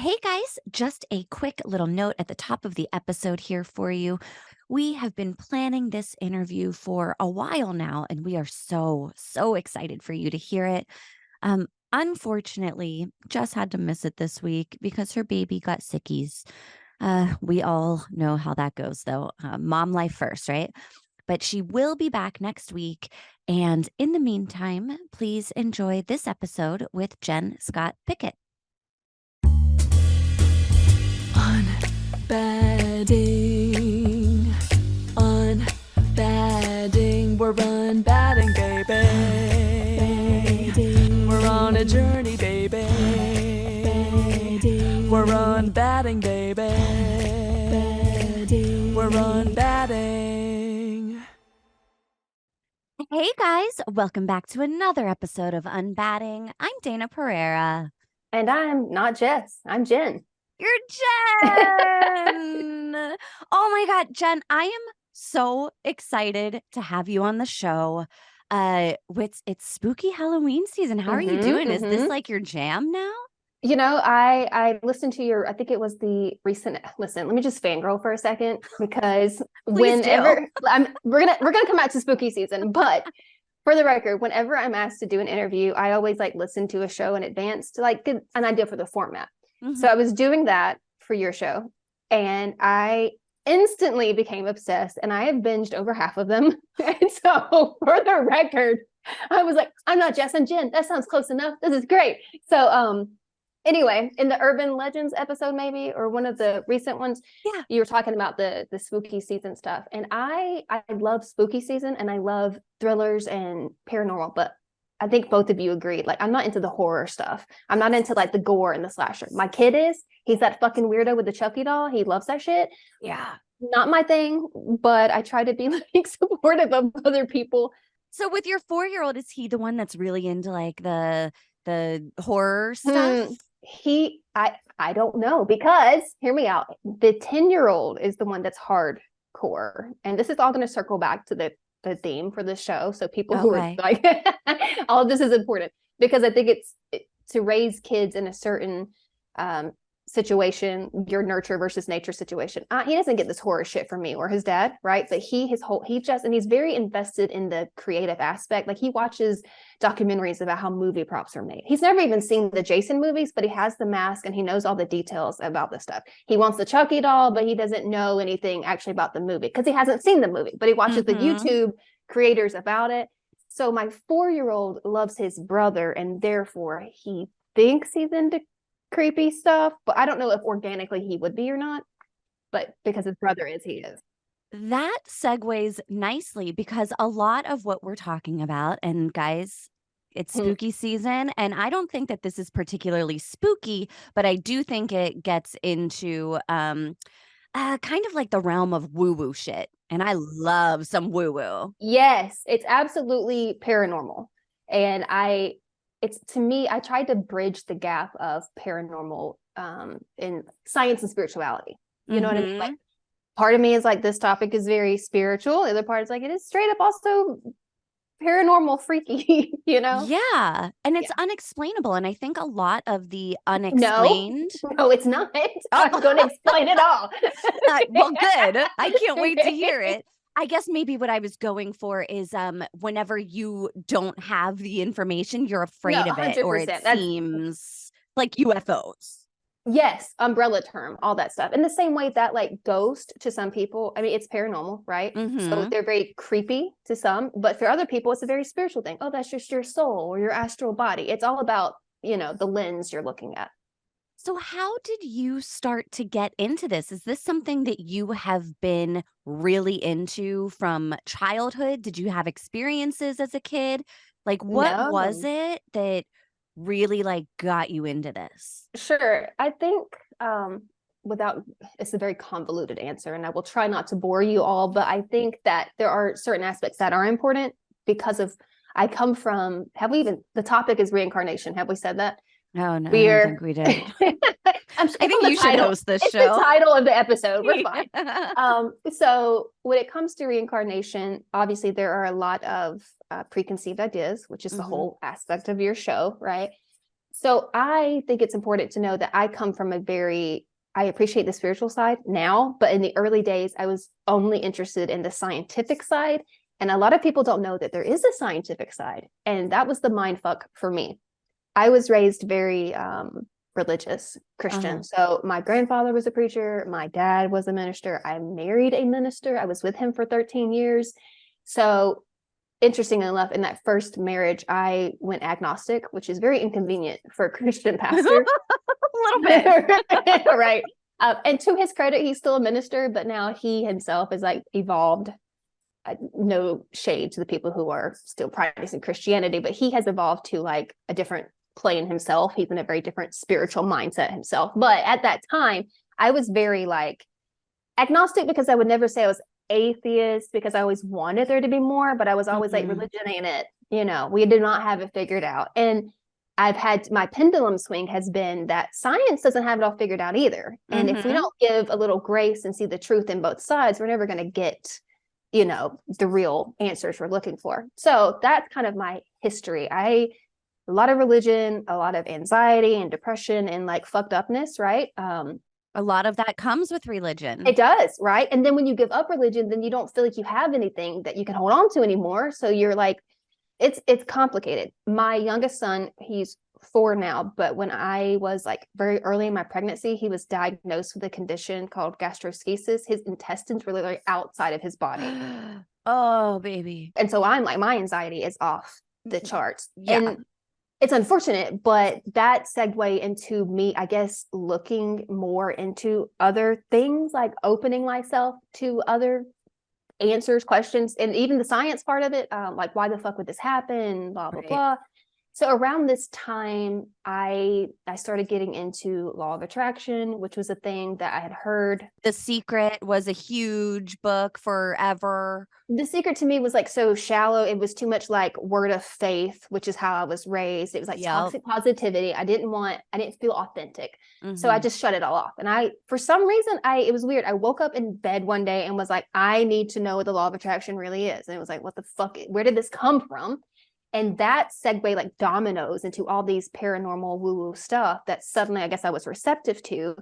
Hey guys, just a quick little note at the top of the episode here for you. We have been planning this interview for a while now, and we are so excited for you to hear it. Unfortunately, Jess had to miss it this week because her baby got sickies. We all know how that goes, though. Mom life first, right? But she will be back next week. And in the meantime, please enjoy this episode with Jenn Scott Pickett. UnBadding, UnBadding, we're UnBadding, baby. We're on a journey, baby. We're UnBadding, baby. We're UnBadding. Hey guys, welcome back to another episode of UnBadding. I'm Dana Pereira. And I'm not Jess, I'm Jenn. You're Jenn! Oh my God, Jenn, I am so excited to have you on the show. It's spooky Halloween season. How are you doing? Is this like your jam now? You know, I listened to I think it was the recent, listen, let me just fangirl for a second, because whenever we're gonna come out to spooky season, but for the record, whenever I'm asked to do an interview, I always listen to a show in advance to get an idea for the format. So I was doing that for your show, and I instantly became obsessed, and I have binged over half of them. And so for the record, I was like, I'm not Jess, I'm Jenn. That sounds close enough. This is great. So anyway, in the Urban Legends episode, maybe, or one of the recent ones, you were talking about the spooky season stuff. And I love spooky season, and I love thrillers and paranormal, but I think both of you agreed. I'm not into the horror stuff. I'm not into the gore and the slasher. My kid is. He's that fucking weirdo with the Chucky doll. He loves that shit. Yeah. Not my thing, but I try to be supportive of other people. So with your 4-year-old, is he the one that's really into the horror stuff? I don't know, because hear me out. The 10-year-old is the one that's hardcore. And this is all going to circle back to the theme for the show. So people who are all of this is important, because I think it's to raise kids in a certain situation, your nurture versus nature situation. He doesn't get this horror shit from me or his dad, right? But he's very invested in the creative aspect. He watches documentaries about how movie props are made. He's never even seen the Jason movies, but he has the mask and he knows all the details about this stuff. He wants the Chucky doll, but he doesn't know anything actually about the movie because he hasn't seen the movie, but he watches the YouTube creators about it. So my 4-year-old loves his brother, and therefore he thinks he's into creepy stuff, but I don't know if organically he would be or not, but because his brother is, he is. That segues nicely, because a lot of what we're talking about, and guys, it's spooky season, and I don't think that this is particularly spooky, but I do think it gets into kind of the realm of woo-woo shit, and I love some woo-woo. Yes, it's absolutely paranormal, and to me, I tried to bridge the gap of paranormal in science and spirituality. You know what I mean? Part of me is this topic is very spiritual. The other part is it is straight up also paranormal freaky, Yeah. And it's unexplainable. And I think a lot of the unexplained. No, it's not. I'm going to explain it all. Well, good. I can't wait to hear it. I guess maybe what I was going for is whenever you don't have the information, you're afraid of it, or it seems like UFOs. Yes, umbrella term, all that stuff. In the same way that ghost to some people, I mean, it's paranormal, right? So they're very creepy to some, but for other people, it's a very spiritual thing. Oh, that's just your soul or your astral body. It's all about, the lens you're looking at. So how did you start to get into this? Is this something that you have been really into from childhood? Did you have experiences as a kid? What was it that really got you into this? Sure. I think it's a very convoluted answer, and I will try not to bore you all, but I think that there are certain aspects that are important because I come from, the topic is reincarnation. Have we said that? Oh, no, I don't think we did. I think you should host this show. It's the title of the episode. We're fine. So when it comes to reincarnation, obviously there are a lot of preconceived ideas, which is the whole aspect of your show, right? So I think it's important to know that I come from I appreciate the spiritual side now, but in the early days, I was only interested in the scientific side. And a lot of people don't know that there is a scientific side. And that was the mind fuck for me. I was raised very religious Christian. So my grandfather was a preacher. My dad was a minister. I married a minister. I was with him for 13 years. So interesting enough, in that first marriage, I went agnostic, which is very inconvenient for a Christian pastor. A little bit. Right. And to his credit, he's still a minister, but now he himself is like evolved. No shade to the people who are still practicing Christianity, but he has evolved to like a different plane himself. He's in a very different spiritual mindset himself. But at that time, I was very like agnostic, because I would never say I was atheist, because I always wanted there to be more, but I was always like, religion ain't it. We did not have it figured out. And I've had my pendulum swing has been that science doesn't have it all figured out either. And if we don't give a little grace and see the truth in both sides, we're never going to get, the real answers we're looking for. So that's kind of my history. A lot of religion, a lot of anxiety and depression and like fucked upness, right? A lot of that comes with religion. It does, right? And then when you give up religion, then you don't feel like you have anything that you can hold on to anymore. So you're like, it's complicated. My youngest son, he's 4 now, but when I was like very early in my pregnancy, he was diagnosed with a condition called gastroschisis. His intestines were literally outside of his body. Oh, baby. And so I'm like, my anxiety is off the charts. Yeah. And it's unfortunate, but that segued into me, I guess, looking more into other things, like opening myself to other answers, questions, and even the science part of it, like why the fuck would this happen, blah blah blah. So around this time, I started getting into law of attraction, which was a thing that I had heard. The Secret was a huge book forever. The Secret to me was like so shallow. It was too much like word of faith, which is how I was raised. It was like toxic positivity. I didn't feel authentic. So I just shut it all off. And for some reason, it was weird. I woke up in bed one day and was like, I need to know what the law of attraction really is. And it was like, what the fuck? Where did this come from? And that segued like dominoes into all these paranormal woo-woo stuff that suddenly I guess I was receptive to.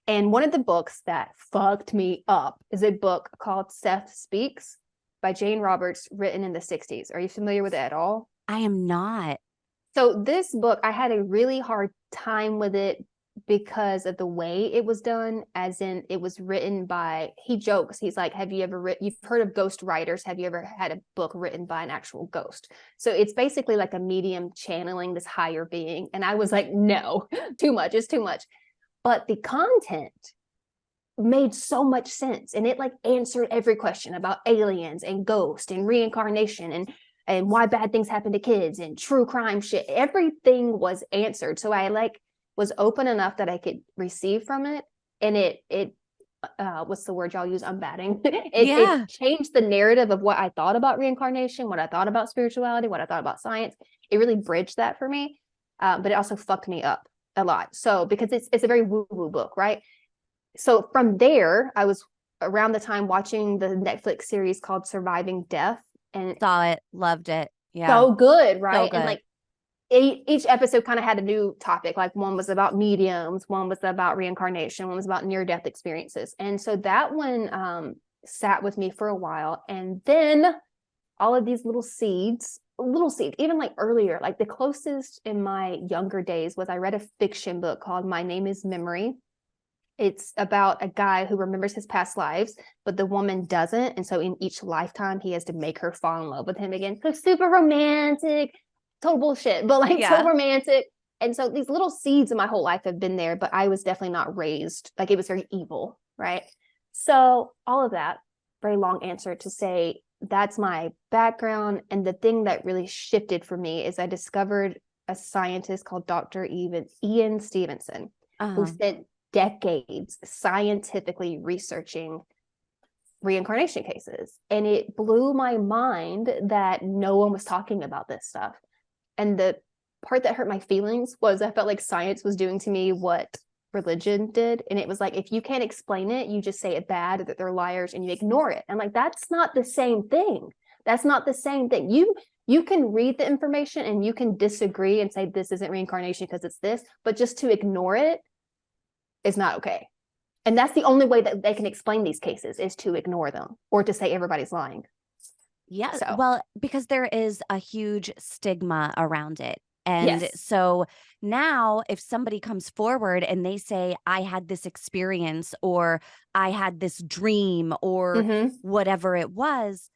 And one of the books that fucked me up is a book called Seth Speaks by Jane Roberts, written in the 60s. Are you familiar with it at all? I am not. So this book, I had a really hard time with it because of the way it was done, as in it was written by, he jokes, he's like, you've heard of ghost writers, have you ever had a book written by an actual ghost? So it's basically like a medium channeling this higher being. And I was like, no, too much, it's too much. But the content made so much sense, and it like answered every question about aliens and ghosts and reincarnation and why bad things happen to kids and true crime shit. Everything was answered. So I like was open enough that I could receive from it. And it what's the word y'all use? UnBadding. It changed the narrative of what I thought about reincarnation, what I thought about spirituality, what I thought about science. It really bridged that for me. But it also fucked me up a lot. So because it's a very woo-woo book, right? So from there, I was around the time watching the Netflix series called Surviving Death. And saw it, loved it. Yeah. So good, right? So good. And like each episode kind of had a new topic. Like one was about mediums, one was about reincarnation, one was about near-death experiences. And so that one sat with me for a while. And then all of these little seeds, even like earlier, like the closest in my younger days was I read a fiction book called My Name is Memory. It's about a guy who remembers his past lives, but the woman doesn't. And so in each lifetime, he has to make her fall in love with him again. So super romantic, total bullshit, but like so romantic. And so these little seeds in my whole life have been there, but I was definitely not raised, like it was very evil, right? So all of that, very long answer to say, that's my background. And the thing that really shifted for me is I discovered a scientist called Dr. Ian Stevenson, who spent decades scientifically researching reincarnation cases. And it blew my mind that no one was talking about this stuff. And the part that hurt my feelings was I felt like science was doing to me what religion did. And it was like, if you can't explain it, you just say it bad, that they're liars, and you ignore it. And like, that's not the same thing. That's not the same thing. you can read the information and you can disagree and say this isn't reincarnation because it's this, but just to ignore it is not okay. And that's the only way that they can explain these cases, is to ignore them or to say everybody's lying. Yeah, So well, because there is a huge stigma around it. And yes. so now if somebody comes forward and they say, I had this experience, or I had this dream, or whatever it was,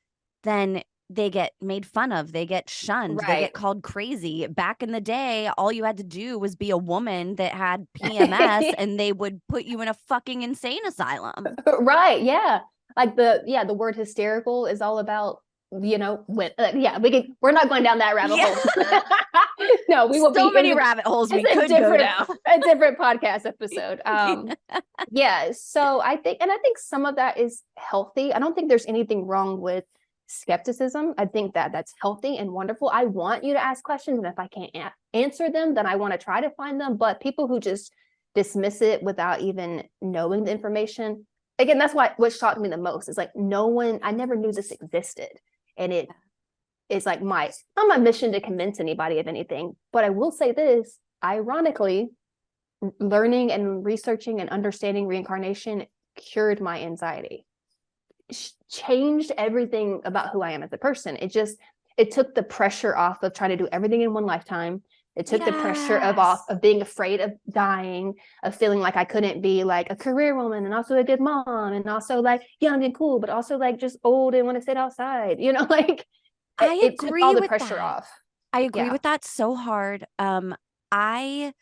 then they get made fun of, they get shunned, they Right. get called crazy. Back in the day, all you had to do was be a woman that had PMS and they would put you in a fucking insane asylum. Right. Yeah. Like the word hysterical is all about, we're not going down that rabbit hole. No, we will so be many rabbit holes we could go down. A different podcast episode. Yeah. So I think some of that is healthy. I don't think there's anything wrong with skepticism. I think that that's healthy and wonderful. I want you to ask questions, and if I can't answer them, then I want to try to find them. But people who just dismiss it without even knowing the information, again, that's what shocked me the most. Is like, I never knew this existed. And it is like not my mission to convince anybody of anything, but I will say this, ironically, learning and researching and understanding reincarnation cured my anxiety, changed everything about who I am as a person. It took the pressure off of trying to do everything in one lifetime. It took the pressure of being afraid of dying, of feeling like I couldn't be like a career woman and also a good mom and also like young and cool, but also like just old and want to sit outside, like it took all the pressure off. I agree with that so hard. I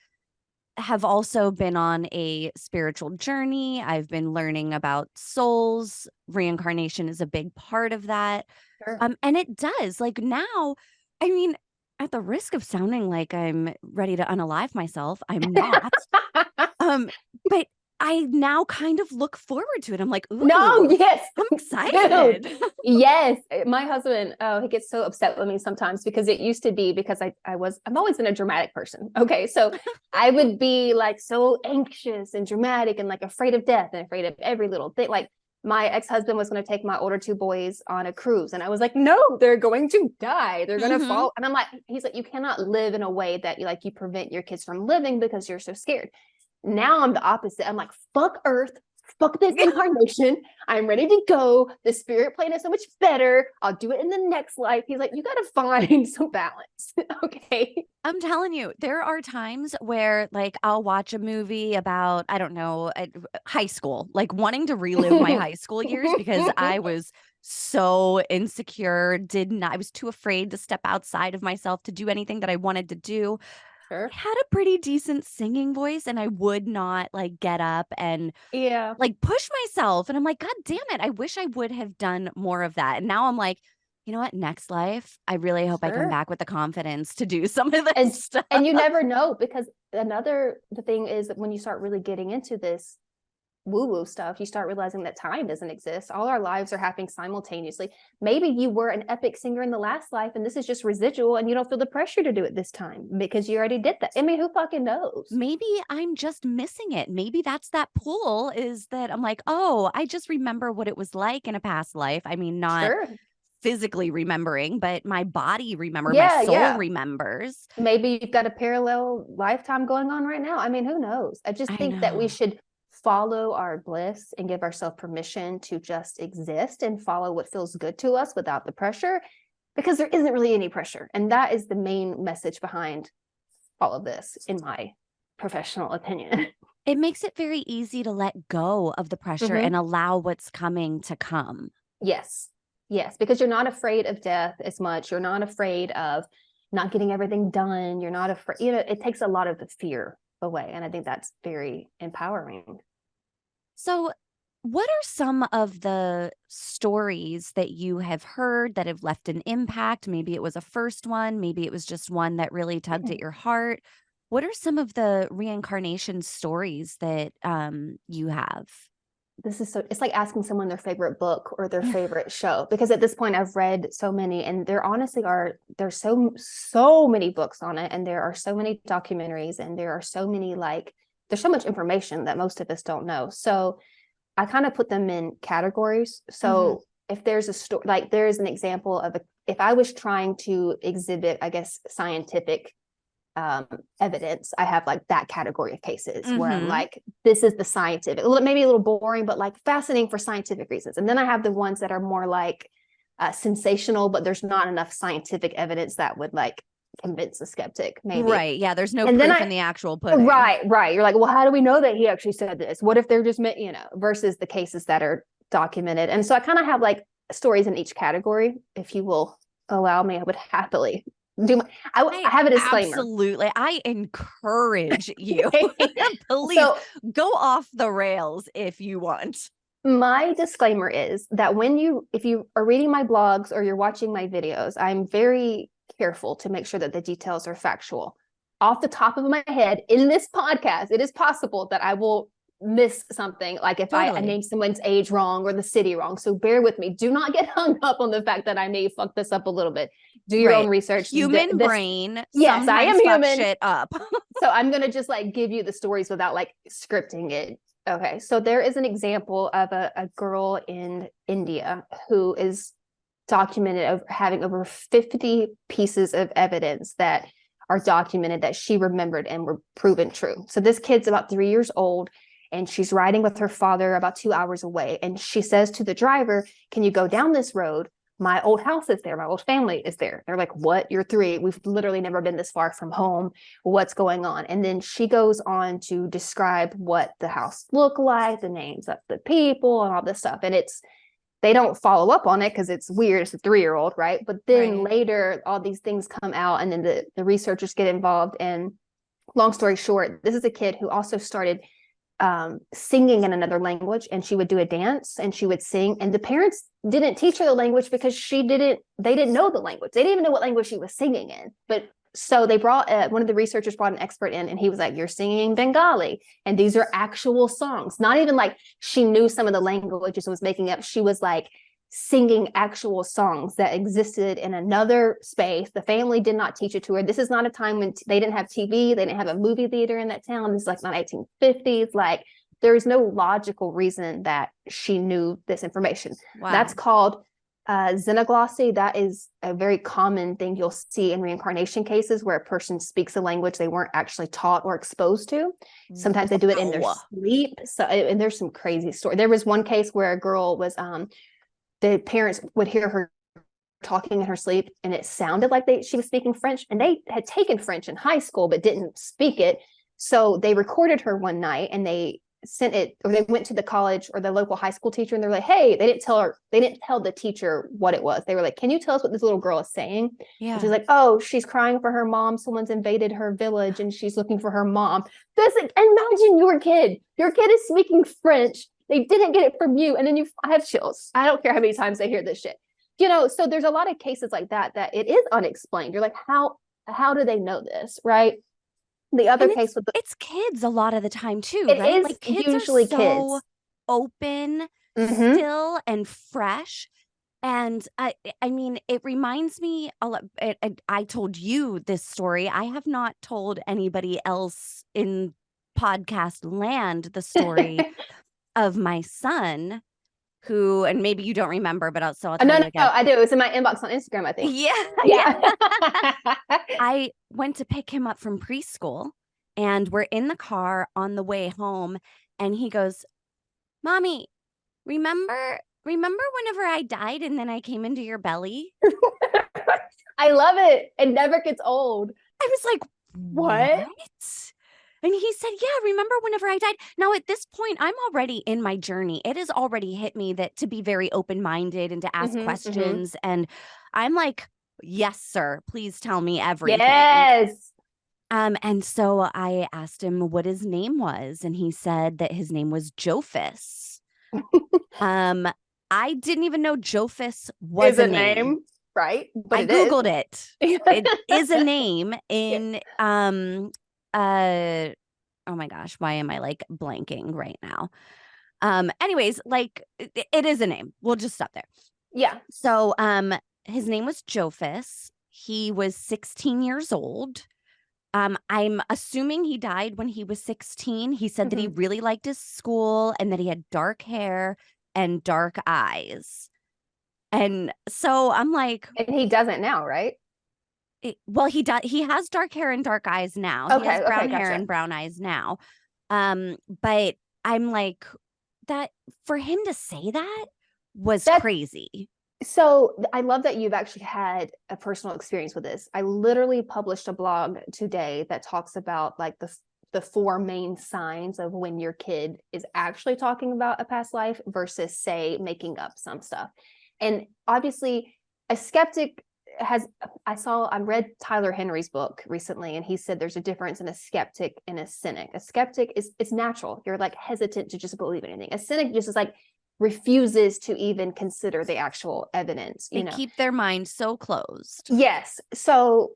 have also been on a spiritual journey. I've been learning about souls. Reincarnation is a big part of that. Sure. And it does, like, now, I mean, at the risk of sounding like I'm ready to unalive myself, I'm not. But I now kind of look forward to it. I'm like, ooh, no, yes, I'm excited. Yes, my husband, he gets so upset with me sometimes because it used to be because I've always been a dramatic person. Okay, so I would be like so anxious and dramatic and like afraid of death and afraid of every little thing. Like my ex-husband was going to take my older two boys on a cruise, and I was like, no, they're going to die. They're going to fall. And he's like, you cannot live in a way that you prevent your kids from living because you're so scared. Now I'm the opposite. I'm like, fuck Earth, fuck this incarnation. I'm ready to go. The spirit plane is so much better. I'll do it in the next life. He's like, you got to find some balance. Okay. I'm telling you, there are times where like I'll watch a movie about, I don't know, high school, like wanting to relive my high school years because I was so insecure, I was too afraid to step outside of myself to do anything that I wanted to do. Sure. I had a pretty decent singing voice, and I would not like get up and like push myself. And I'm like, God damn it, I wish I would have done more of that. And now I'm like, you know what? Next life, I really hope I come back with the confidence to do some of this stuff. And you never know, because the thing is that when you start really getting into this woo-woo stuff, you start realizing that time doesn't exist. All our lives are happening simultaneously. Maybe you were an epic singer in the last life and this is just residual and you don't feel the pressure to do it this time because you already did that. I mean, who fucking knows? Maybe I'm just missing it. Maybe that's that pull, is that I'm like, oh, I just remember what it was like in a past life. I mean, not physically remembering, but my body remembers, my soul remembers. Maybe you've got a parallel lifetime going on right now. I mean, who knows? I just think that we should follow our bliss and give ourselves permission to just exist and follow what feels good to us without the pressure, because there isn't really any pressure. And that is the main message behind all of this, in my professional opinion. It makes it very easy to let go of the pressure and allow what's coming to come. Yes, because you're not afraid of death as much. You're not afraid of not getting everything done. You're not afraid, it takes a lot of the fear away. And I think that's very empowering. So what are some of the stories that you have heard that have left an impact? Maybe it was a first one, maybe it was just one that really tugged at your heart. What are some of the reincarnation stories that you have? It's like asking someone their favorite book or their favorite show, because at this point I've read so many, and there honestly there's so many books on it, and there are so many documentaries, and there are so many, there's so much information that most of us don't know. So I kind of put them in categories. So if there's a story, like there's an example of if I was trying to exhibit, I guess, scientific evidence, I have like that category of cases where I'm like, this is the scientific, maybe a little boring, but like fascinating for scientific reasons. And then I have the ones that are more like sensational, but there's not enough scientific evidence that would like convince a skeptic, maybe. Right. Yeah. There's no proof in the actual pudding. Right. You're like, well, how do we know that he actually said this? What if they're just, versus the cases that are documented. And so I kind of have like stories in each category. If you will allow me, I would happily I have a disclaimer. Absolutely. I encourage you. Please go off the rails if you want. My disclaimer is that if you are reading my blogs or you're watching my videos, I'm very careful to make sure that the details are factual. Off the top of my head, in this podcast, it is possible that I will miss something, like if I name someone's age wrong or the city wrong. So bear with me. Do not get hung up on the fact that I may fuck this up a little bit. Do your own research. Human brain. Yes, I am human. Shit up. So I'm going to just like give you the stories without like scripting it. Okay. So there is an example of a girl in India who is documented of having over 50 pieces of evidence that are documented that she remembered and were proven true. So this kid's about 3 years old, and she's riding with her father about 2 hours away. And she says to the driver, can you go down this road? My old house is there. My old family is there. They're like, what? You're 3. We've literally never been this far from home. What's going on? And then she goes on to describe what the house looked like, the names of the people and all this stuff. And they don't follow up on it because it's weird. It's a 3-year-old, right? But then later, all these things come out, and then the researchers get involved. And long story short, this is a kid who also started singing in another language, and she would do a dance and she would sing, and the parents didn't teach her the language because they didn't know the language. They didn't even know what language she was singing in. But so they brought one of the researchers brought an expert in, and he was like, you're singing Bengali, and these are actual songs. Not even like she knew some of the languages and was making up. She was like singing actual songs that existed in another space. The family did not teach it to her. This is not a time when they didn't have TV. They didn't have a movie theater in that town. This is like not 1850s. Like there is no logical reason that she knew this information. Wow. That's called xenoglossy. That is a very common thing you'll see in reincarnation cases where a person speaks a language they weren't actually taught or exposed to. Sometimes they do it in their sleep. So, and there's some crazy story. There was one case where a girl was, the parents would hear her talking in her sleep, and it sounded like she was speaking French, and they had taken French in high school but didn't speak it. So they recorded her one night, and they sent it, or they went to the college or the local high school teacher, and they're like, hey, they didn't tell the teacher what it was. They were like, can you tell us what this little girl is saying? Yeah. And she's like, oh, she's crying for her mom. Someone's invaded her village and she's looking for her mom. Imagine your kid is speaking French. They didn't get it from you. And then I have chills. I don't care how many times I hear this shit. So there's a lot of cases like that it is unexplained. You're like, how do they know this? Right. The other case with it's kids a lot of the time too, it right? Is like kids usually are so kids. Open, still and fresh. And I mean, it reminds me a lot. I told you this story. I have not told anybody else in podcast land the story of my son, who, and maybe you don't remember, but I'll tell you again. No, I do. It was in my inbox on Instagram, I think. Yeah. I went to pick him up from preschool, and we're in the car on the way home, and he goes, Mommy, remember whenever I died and then I came into your belly? I love it. It never gets old. I was like, what? And he said, yeah, remember whenever I died? Now, at this point, I'm already in my journey. It has already hit me that to be very open-minded and to ask questions. And I'm like, yes, sir, please tell me everything. Yes. And so I asked him what his name was, and he said that his name was Jophus. I didn't even know Jophus was a name. Right? But I Googled it. It is a name in oh my gosh, why am I like blanking right now? Anyways, like it is a name. We'll just stop there. Yeah. So his name was Jophus. He was 16 years old. I'm assuming he died when he was 16. He said that he really liked his school and that he had dark hair and dark eyes. And so I'm like, And he doesn't now, right? well, he does. He has dark hair and dark eyes now. He has Okay, okay, brown hair gotcha. and brown eyes now. But I'm like, that for him to say that was That's crazy. so I love that you've actually had a personal experience with this. I literally published a blog today that talks about like the four main signs of when your kid is actually talking about a past life versus, say, making up some stuff. And obviously, a skeptic has I read Tyler Henry's book recently, and he said there's a difference in a skeptic and a cynic. A skeptic is it's natural. You're like hesitant to just believe anything. A cynic just is like refuses to even consider the actual evidence, They keep their mind so closed. Yes. So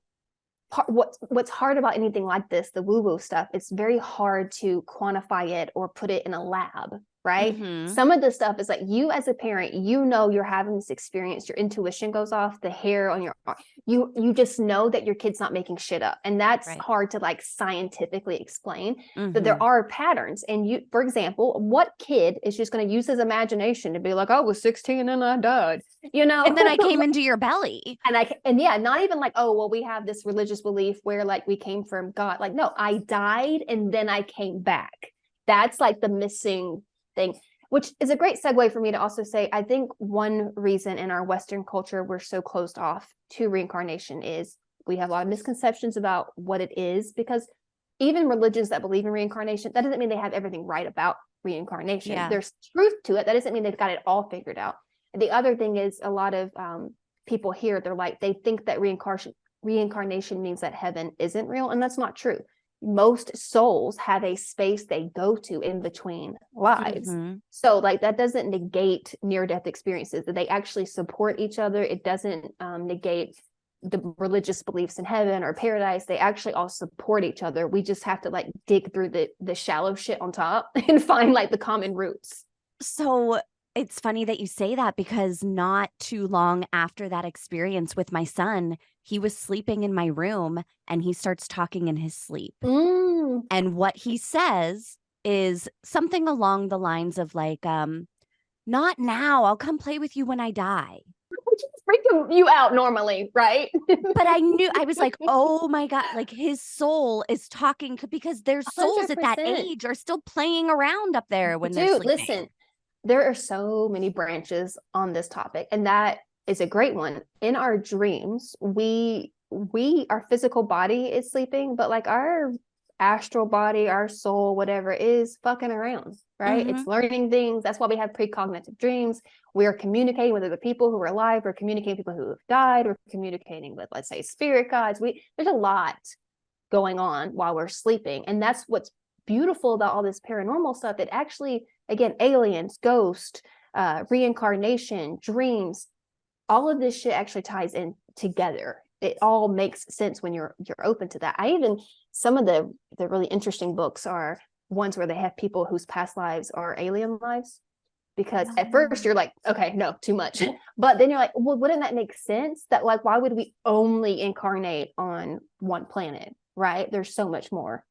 what's hard about anything like this, the woo-woo stuff, it's very hard to quantify it or put it in a lab, right? Mm-hmm. Some of the stuff is like you as a parent, you're having this experience, your intuition goes off, the hair on your arm, you just know that your kid's not making shit up, and that's Right. hard to like scientifically explain. But there Mm-hmm. are patterns, and you, for example, what kid is just going to use his imagination to be like, I was 16 and I died, And then I came into your belly. and yeah, not even like, oh, well, we have this religious belief where like we came from God. Like, no, I died and then I came back. That's like the missing thing, which is a great segue for me to also say, I think one reason in our Western culture we're so closed off to reincarnation is we have a lot of misconceptions about what it is, because even religions that believe in reincarnation, that doesn't mean they have everything right about reincarnation. Yeah. There's truth to it. That doesn't mean they've got it all figured out. And the other thing is a lot of people here, they're like, they think that reincarnation means that heaven isn't real, and that's not true. Most souls have a space they go to in between lives. Mm-hmm. So like that doesn't negate near-death experiences, that they actually support each other. It doesn't negate the religious beliefs in heaven or paradise. They actually all support each other. We just have to like dig through the shallow shit on top and find like the common roots. So it's funny that you say that, because not too long after that experience with my son, he was sleeping in my room and he starts talking in his sleep. And what he says is something along the lines of like, not now, I'll come play with you when I die. Which is freaking you out normally, right? But I was like, oh my God, like his soul is talking, because their souls at that 100%. age are still playing around up there when they're Dude, sleeping. listen, there are so many branches on this topic, and that is a great one. In our dreams, our physical body is sleeping, but like our astral body, our soul, whatever, is fucking around, right? Mm-hmm. It's learning things. That's why we have precognitive dreams. We are communicating with other people who are alive. We're communicating with people who have died. We're communicating with, let's say, spirit guides. There's a lot going on while we're sleeping, and that's what's beautiful about all this paranormal stuff. It actually, again, aliens, ghosts, reincarnation, dreams, all of this shit actually ties in together. It all makes sense when you're open to that. Some of the really interesting books are ones where they have people whose past lives are alien lives, because at first you're like, okay, no, too much, but then you're like, well, wouldn't that make sense? That like, why would we only incarnate on one planet, right? There's so much more.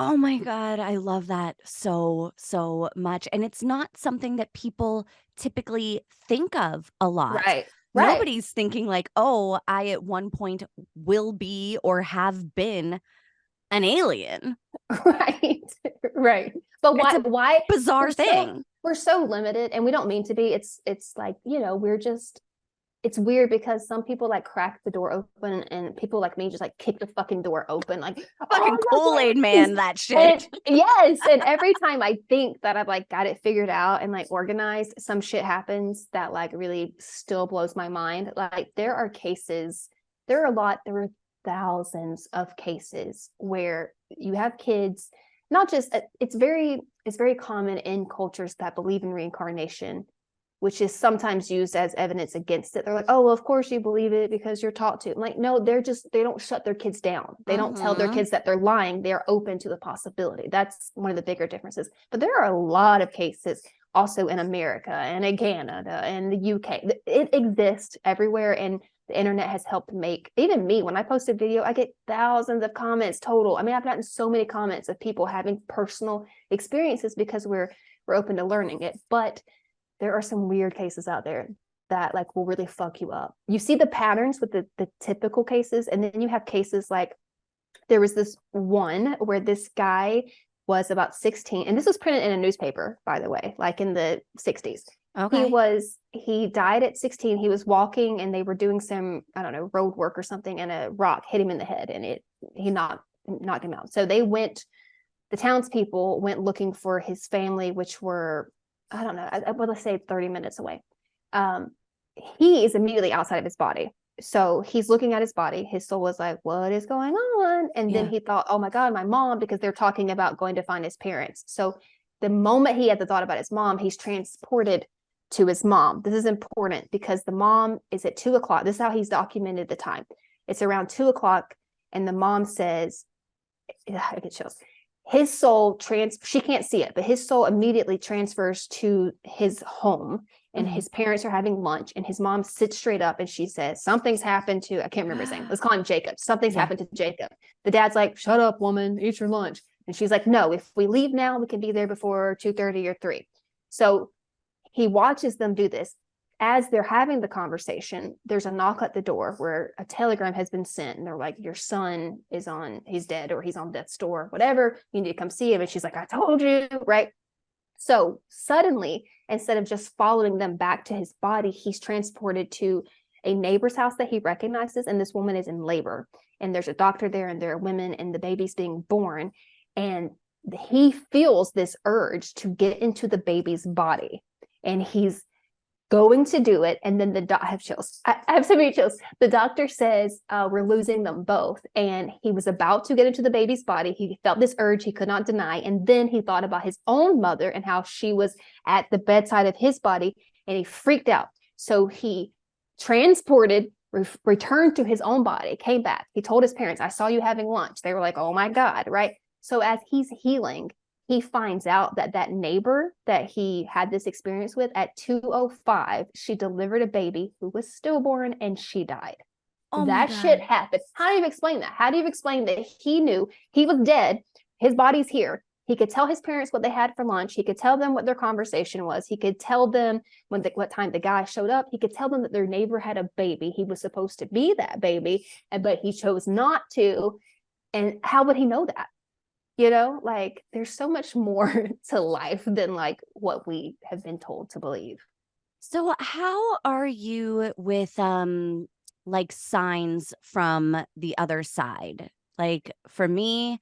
Oh my God, I love that so, so much. And it's not something that people typically think of a lot. Right. Nobody's thinking like, oh, I at one point will be or have been an alien. Right. Right. But why Bizarre thing. We're so limited, and we don't mean to be. It's like, it's weird because some people like crack the door open, and people like me just like kick the fucking door open, like Fucking Kool-Aid man, that shit. Yes. And every time I think that I've like got it figured out and like organized, some shit happens that like really still blows my mind. Like there are thousands of cases where you have kids, not just it's very common in cultures that believe in reincarnation, which is sometimes used as evidence against it. They're like, oh, well, of course you believe it because you're taught to. I'm like, no, they don't shut their kids down. They don't tell their kids that they're lying. They're open to the possibility. That's one of the bigger differences. But there are a lot of cases also in America and in Canada and the UK. It exists everywhere. And the internet has helped make, even me, when I post a video, I get thousands of comments total. I mean, I've gotten so many comments of people having personal experiences because we're open to learning it. But there are some weird cases out there. that like will really fuck you up. You see the patterns with the typical cases, and then you have cases like there was this one where this guy was about 16, and this was printed in a newspaper, by the way, like in the 60s. Okay. He died at 16. He was walking and they were doing some, I don't know, road work or something, and a rock hit him in the head and he knocked him out. So the townspeople went looking for his family, which were, I don't know, I want to say 30 minutes away. He is immediately outside of his body. So he's looking at his body. His soul was like, what is going on? And then he thought, oh my God, my mom, because they're talking about going to find his parents. So the moment he had the thought about his mom, he's transported to his mom. This is important because the mom is at 2:00. This is how he's documented the time. It's around 2:00. And the mom says, I get chills. His soul she can't see it, but his soul immediately transfers to his home, and his parents are having lunch, and his mom sits straight up and she says, something's happened to, I can't remember his name. Let's call him Jacob. Something's happened to Jacob. The dad's like, shut up, woman, eat your lunch. And she's like, no, if we leave now, we can be there before 2:30 or 3. So he watches them do this. As they're having the conversation, there's a knock at the door where a telegram has been sent, and they're like, your son he's dead, or he's on death's door, whatever, you need to come see him. And she's like, I told you, right? So suddenly, instead of just following them back to his body, he's transported to a neighbor's house that he recognizes, and this woman is in labor, and there's a doctor there, and there are women, and the baby's being born, and he feels this urge to get into the baby's body, and he's going to do it. And then I have chills. I have so many chills. The doctor says, we're losing them both. And he was about to get into the baby's body. He felt this urge he could not deny. And then he thought about his own mother and how she was at the bedside of his body, and he freaked out. So he transported, returned to his own body, came back. He told his parents, I saw you having lunch. They were like, oh my God, right? So as he's healing, he finds out that neighbor that he had this experience with at 2:05, she delivered a baby who was stillborn, and she died. Oh that shit happened. How do you explain that? How do you explain that he knew he was dead? His body's here. He could tell his parents what they had for lunch. He could tell them what their conversation was. He could tell them what time the guy showed up. He could tell them that their neighbor had a baby. He was supposed to be that baby, but he chose not to. And how would he know that? You know, like there's so much more to life than like what we have been told to believe. So how are you with like signs from the other side? Like for me,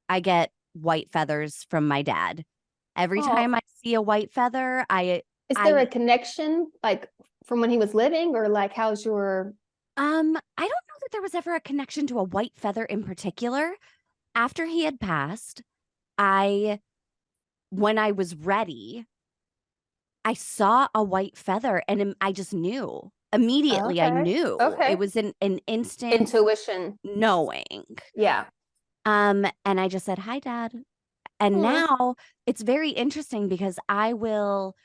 I get white feathers from my dad. Every time I see a white feather, is there a connection like from when he was living, or like how's your I don't know that there was ever a connection to a white feather in particular. After he had passed, when I was ready, I saw a white feather, and I just knew immediately. I knew it was an instant intuition, knowing. Yeah. And I just said, hi, Dad. And now it's very interesting because I will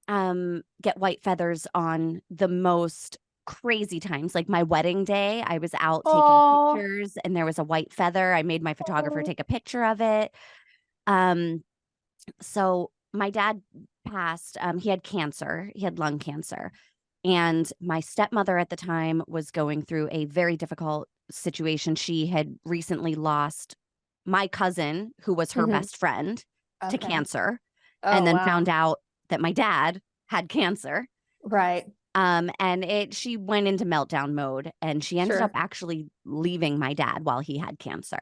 get white feathers on the most crazy times. Like my wedding day, I was out taking pictures, and there was a white feather. I made my photographer take a picture of it. So my dad passed. He had cancer. He had lung cancer. And my stepmother at the time was going through a very difficult situation. She had recently lost my cousin, who was her best friend, to cancer, and then found out that my dad had cancer. Right. And she went into meltdown mode, and she ended up actually leaving my dad while he had cancer.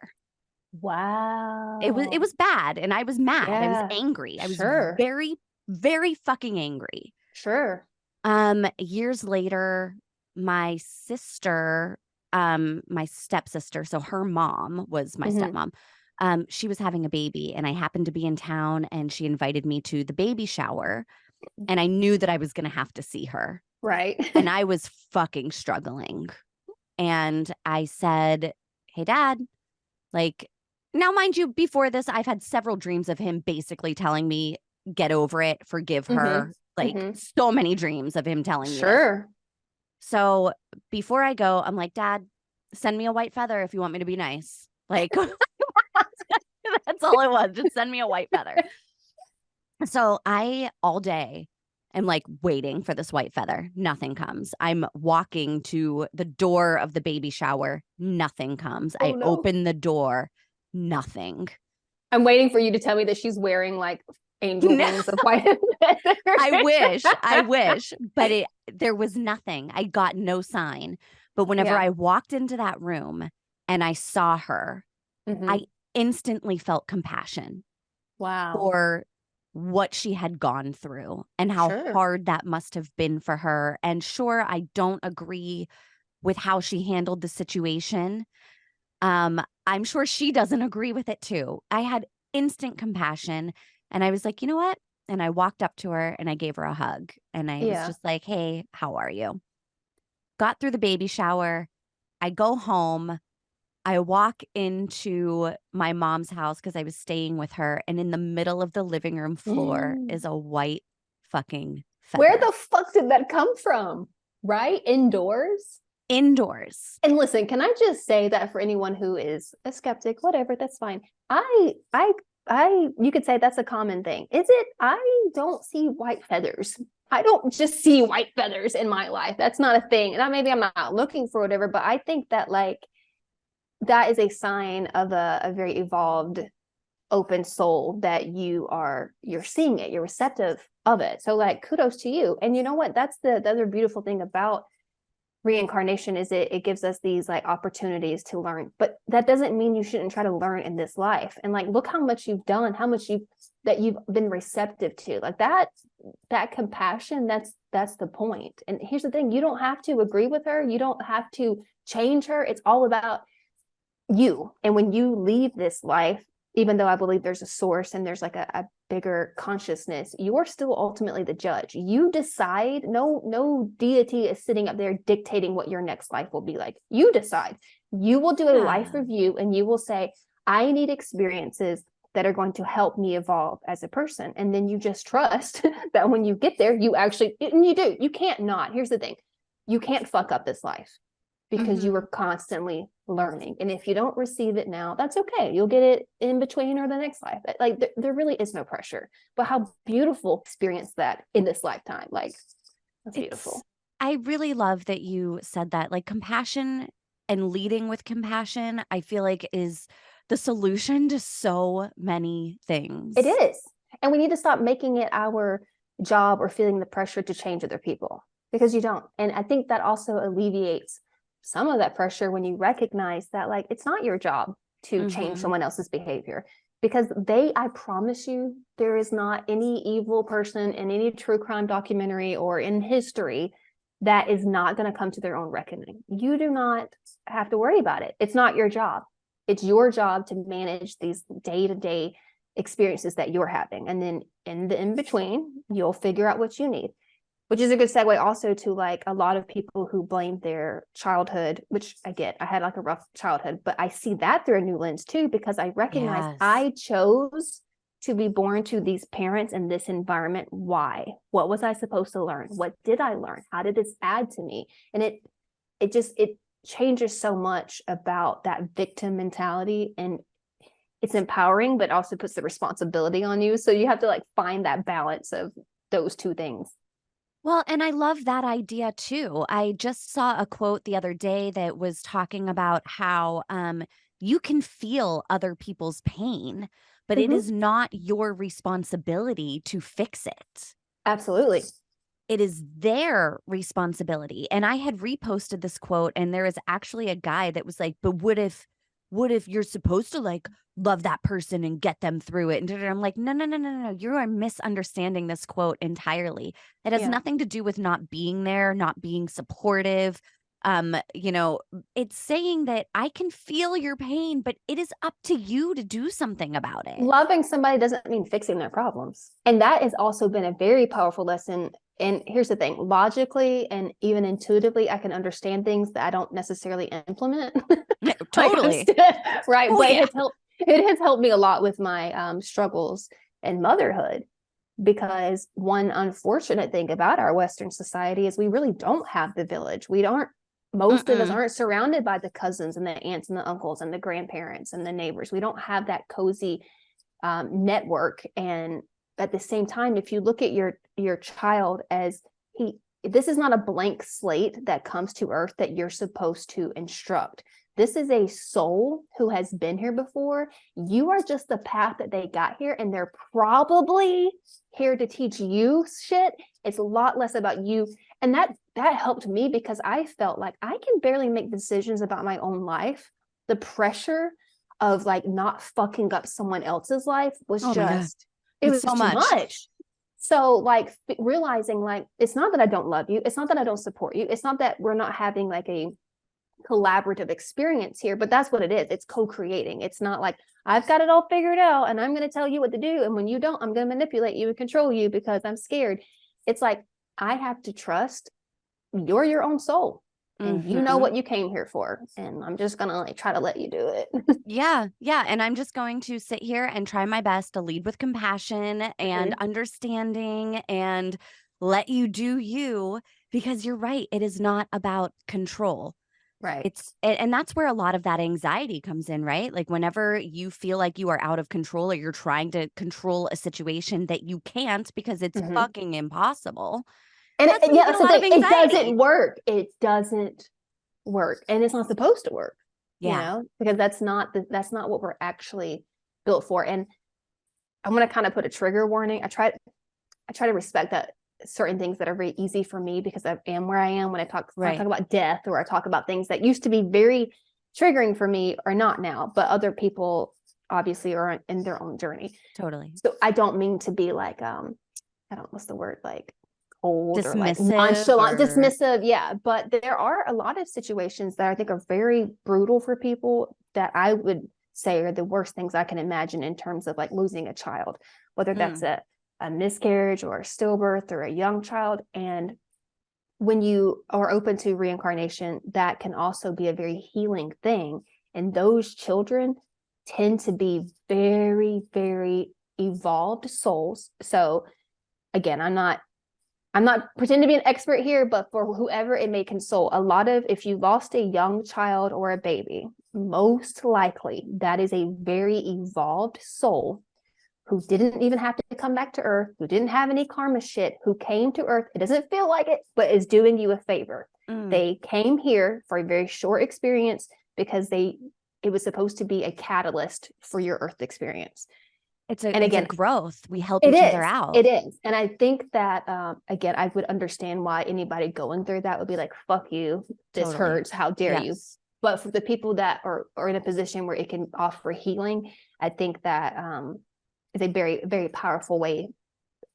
Wow. It was bad, and I was mad. I was angry. I was very, very fucking angry. Sure. Years later, my sister, my stepsister, so her mom was my stepmom. She was having a baby, and I happened to be in town, and she invited me to the baby shower, and I knew that I was going to have to see her. Right. And I was fucking struggling. And I said, hey, Dad, like, now, mind you, before this, I've had several dreams of him basically telling me, get over it, forgive her. Like so many dreams of him telling me this. So before I go, I'm like, Dad, send me a white feather if you want me to be nice. Like, that's all it was. Just send me a white feather. So all day, am like waiting for this white feather. Nothing comes. I'm walking to the door of the baby shower. Nothing comes. I open the door. Nothing. I'm waiting for you to tell me that she's wearing like angel wings of white feathers. I wish, but there was nothing. I got no sign. But whenever I walked into that room and I saw her, I instantly felt compassion. Wow. For what she had gone through and how hard that must have been for her. And sure, I don't agree with how she handled the situation. I'm sure she doesn't agree with it too. I had instant compassion and I was like, you know what? And I walked up to her and I gave her a hug and I was just like, hey, how are you? Got through the baby shower. I go home. I walk into my mom's house because I was staying with her, and in the middle of the living room floor is a white fucking feather. Where the fuck did that come from? Right? Indoors? Indoors. And listen, can I just say that for anyone who is a skeptic, whatever, that's fine. You could say that's a common thing. Is it? I don't see white feathers. I don't just see white feathers in my life. That's not a thing. And maybe I'm not looking for whatever, but I think that like, that is a sign of a very evolved, open soul that you're seeing it, you're receptive of it. So like, kudos to you. And you know what? That's the other beautiful thing about reincarnation is it gives us these like opportunities to learn, but that doesn't mean you shouldn't try to learn in this life. And like, look how much you've done, how much you've been receptive to, like that compassion. That's the point. And here's the thing, you don't have to agree with her, you don't have to change her. It's all about you. And when you leave this life, even though I believe there's a source and there's like a bigger consciousness, you're still ultimately the judge. You decide. No deity is sitting up there dictating what your next life will be like. You decide. You will do a life review and you will say, I need experiences that are going to help me evolve as a person. And then you just trust that when you get there, you actually, and you do, you can't not. Here's the thing. You can't fuck up this life, because you were constantly learning. And if you don't receive it now, that's okay. You'll get it in between or the next life. Like there really is no pressure. But how beautiful experience that in this lifetime. Like, that's beautiful. I really love that you said that. Like, compassion and leading with compassion, I feel like is the solution to so many things. It is. And we need to stop making it our job or feeling the pressure to change other people, because you don't. And I think that also alleviates some of that pressure when you recognize that like it's not your job to change someone else's behavior, because I promise you, there is not any evil person in any true crime documentary or in history that is not going to come to their own reckoning. You do not have to worry about it. It's not your job. It's your job to manage these day-to-day experiences that you're having, and then in between you'll figure out what you need. Which is a good segue also to like a lot of people who blame their childhood, which I get. I had like a rough childhood, but I see that through a new lens too, because I recognize I chose to be born to these parents in this environment. Why? What was I supposed to learn? What did I learn? How did this add to me? And it changes so much about that victim mentality, and it's empowering, but also puts the responsibility on you. So you have to like find that balance of those two things. Well, and I love that idea too. I just saw a quote the other day that was talking about how you can feel other people's pain, but it is not your responsibility to fix it. Absolutely. It is their responsibility. And I had reposted this quote, and there is actually a guy that was like, but what if you're supposed to like love that person and get them through it? And I'm like, no. You are misunderstanding this quote entirely. It has nothing to do with not being there, not being supportive. It's saying that I can feel your pain, but it is up to you to do something about it. Loving somebody doesn't mean fixing their problems. And that has also been a very powerful lesson. And here's the thing, logically and even intuitively, I can understand things that I don't necessarily implement. Totally. Right. Oh, but it has helped me a lot with my struggles in motherhood, because one unfortunate thing about our Western society is we really don't have the village. Most of us aren't surrounded by the cousins and the aunts and the uncles and the grandparents and the neighbors. We don't have that cozy network and at the same time, if you look at your child as this is not a blank slate that comes to earth that you're supposed to instruct. This is a soul who has been here before. You are just the path that they got here, and they're probably here to teach you shit. It's a lot less about you. And that helped me, because I felt like I can barely make decisions about my own life. The pressure of like not fucking up someone else's life was it was so too much. So like realizing like, it's not that I don't love you. It's not that I don't support you. It's not that we're not having like a collaborative experience here, but that's what it is. It's co-creating. It's not like I've got it all figured out and I'm going to tell you what to do. And when you don't, I'm going to manipulate you and control you because I'm scared. It's like, I have to trust you're your own soul. And you know what you came here for. And I'm just going to like try to let you do it. Yeah. And I'm just going to sit here and try my best to lead with compassion and understanding and let you do you, because you're right. It is not about control. Right. And that's where a lot of that anxiety comes in, right? Like whenever you feel like you are out of control or you're trying to control a situation that you can't because it's fucking impossible. And that's the thing. It doesn't work. It doesn't work. And it's not supposed to work. You know, because that's not what we're actually built for. And I want to kind of put a trigger warning. I try to respect that certain things that are very easy for me because I am where I am when I talk about death, or I talk about things that used to be very triggering for me are not now, but other people obviously are in their own journey. Totally. So I don't mean to be like, I don't, what's the word? Like cold dismissive, or like nonchalant, dismissive. Yeah. But there are a lot of situations that I think are very brutal for people that I would say are the worst things I can imagine in terms of like losing a child, whether that's a miscarriage or a stillbirth or a young child. And when you are open to reincarnation, that can also be a very healing thing. And those children tend to be very, very evolved souls. So again, I'm not pretending to be an expert here, but for whoever it may console, if you lost a young child or a baby, most likely that is a very evolved soul who didn't even have to come back to earth, who didn't have any karma shit, who came to earth. It doesn't feel like it, but is doing you a favor. They came here for a very short experience because it was supposed to be a catalyst for your earth experience. It's a growth. We help each other out. It is. And I think that, again, I would understand why anybody going through that would be like, fuck you, this hurts, how dare you. But for the people that are in a position where it can offer healing, I think that is a very, very powerful way.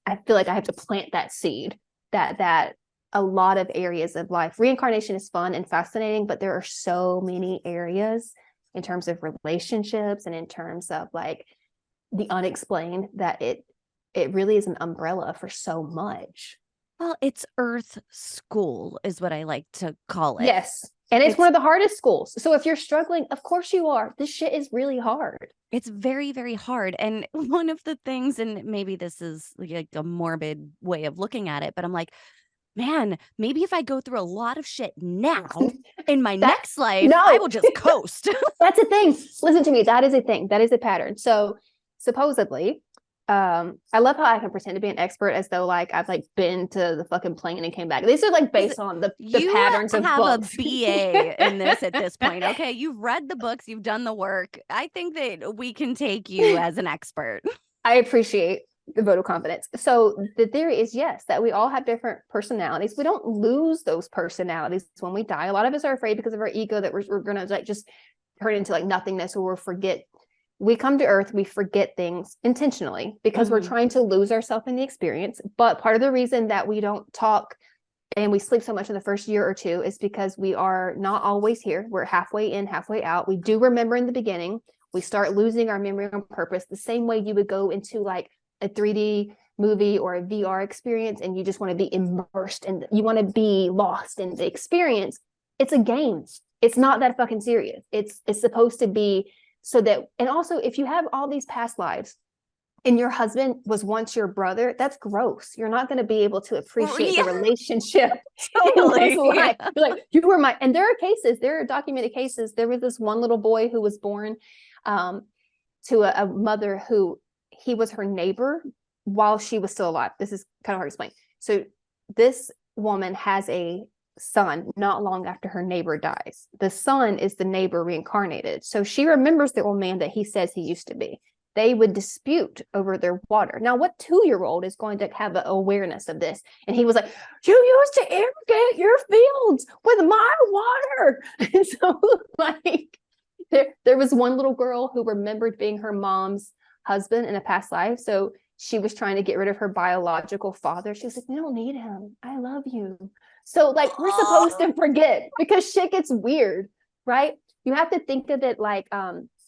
I feel like I have to plant that seed that a lot of areas of life, reincarnation is fun and fascinating, but there are so many areas in terms of relationships and in terms of like the unexplained that it really is an umbrella for so much. Well, it's Earth school is what I like to call it. Yes. And it's one of the hardest schools. So if you're struggling, of course you are. This shit is really hard. It's very, very hard. And one of the things, and maybe this is like a morbid way of looking at it, but I'm like, man, maybe if I go through a lot of shit now in my next life, I will just coast. That's a thing. Listen to me. That is a thing. That is a pattern. So supposedly, I love how I can pretend to be an expert as though like I've like been to the fucking plane and came back. These are like based on the patterns of books. You have a BA in this at this point. Okay, you've read the books, you've done the work. I think that we can take you as an expert. I appreciate the vote of confidence. So the theory is, yes, that we all have different personalities. We don't lose those personalities when we die. A lot of us are afraid because of our ego that we're going to like just turn into like nothingness, or we'll forget. We come to earth, we forget things intentionally because we're trying to lose ourselves in the experience. But part of the reason that we don't talk and we sleep so much in the first year or two is because we are not always here. We're halfway in, halfway out. We do remember in the beginning. We start losing our memory on purpose, the same way you would go into like a 3D movie or a VR experience and you just want to be immersed and you want to be lost in the experience. It's a game. It's not that fucking serious. It's supposed to be so that, and also if you have all these past lives and your husband was once your brother, that's gross. You're not going to be able to appreciate the relationship. Totally. You're like, you were my, and there are documented cases. There was this one little boy who was born to a mother who he was her neighbor, while she was still alive. This is kind of hard to explain. So this woman has a son not long after her neighbor dies. The son is the neighbor reincarnated. So she remembers the old man that he says he used to be. They would dispute over their water. Now, what 2-year-old is going to have an awareness of this? And he was like, you used to irrigate your fields with my water. And so like there was one little girl who remembered being her mom's husband in a past life. So she was trying to get rid of her biological father. She was like, we don't need him. I love you. So like we're supposed to forget because shit gets weird, right? You have to think of it like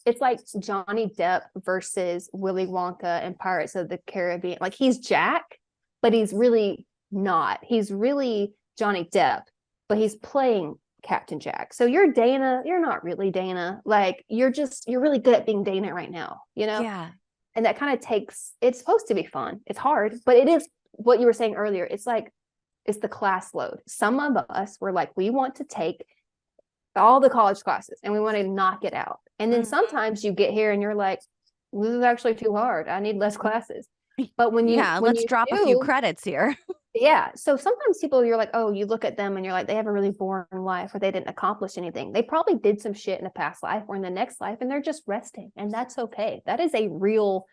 it's like Johnny Depp versus Willy Wonka and Pirates of the Caribbean. Like he's Jack, but he's really not. He's really Johnny Depp, but he's playing Captain Jack. So you're Dana, you're not really Dana. Like you're really good at being Dana right now, you know? Yeah. And that kind of it's supposed to be fun. It's hard, but it is what you were saying earlier. It's like, it's the class load. Some of us were like, we want to take all the college classes and we want to knock it out. And then sometimes you get here and you're like, this is actually too hard. I need less classes. But when let's drop a few credits here. Yeah. So sometimes people, you're like, oh, you look at them and you're like, they have a really boring life or they didn't accomplish anything. They probably did some shit in a past life or in the next life and they're just resting. And that's okay. That is a real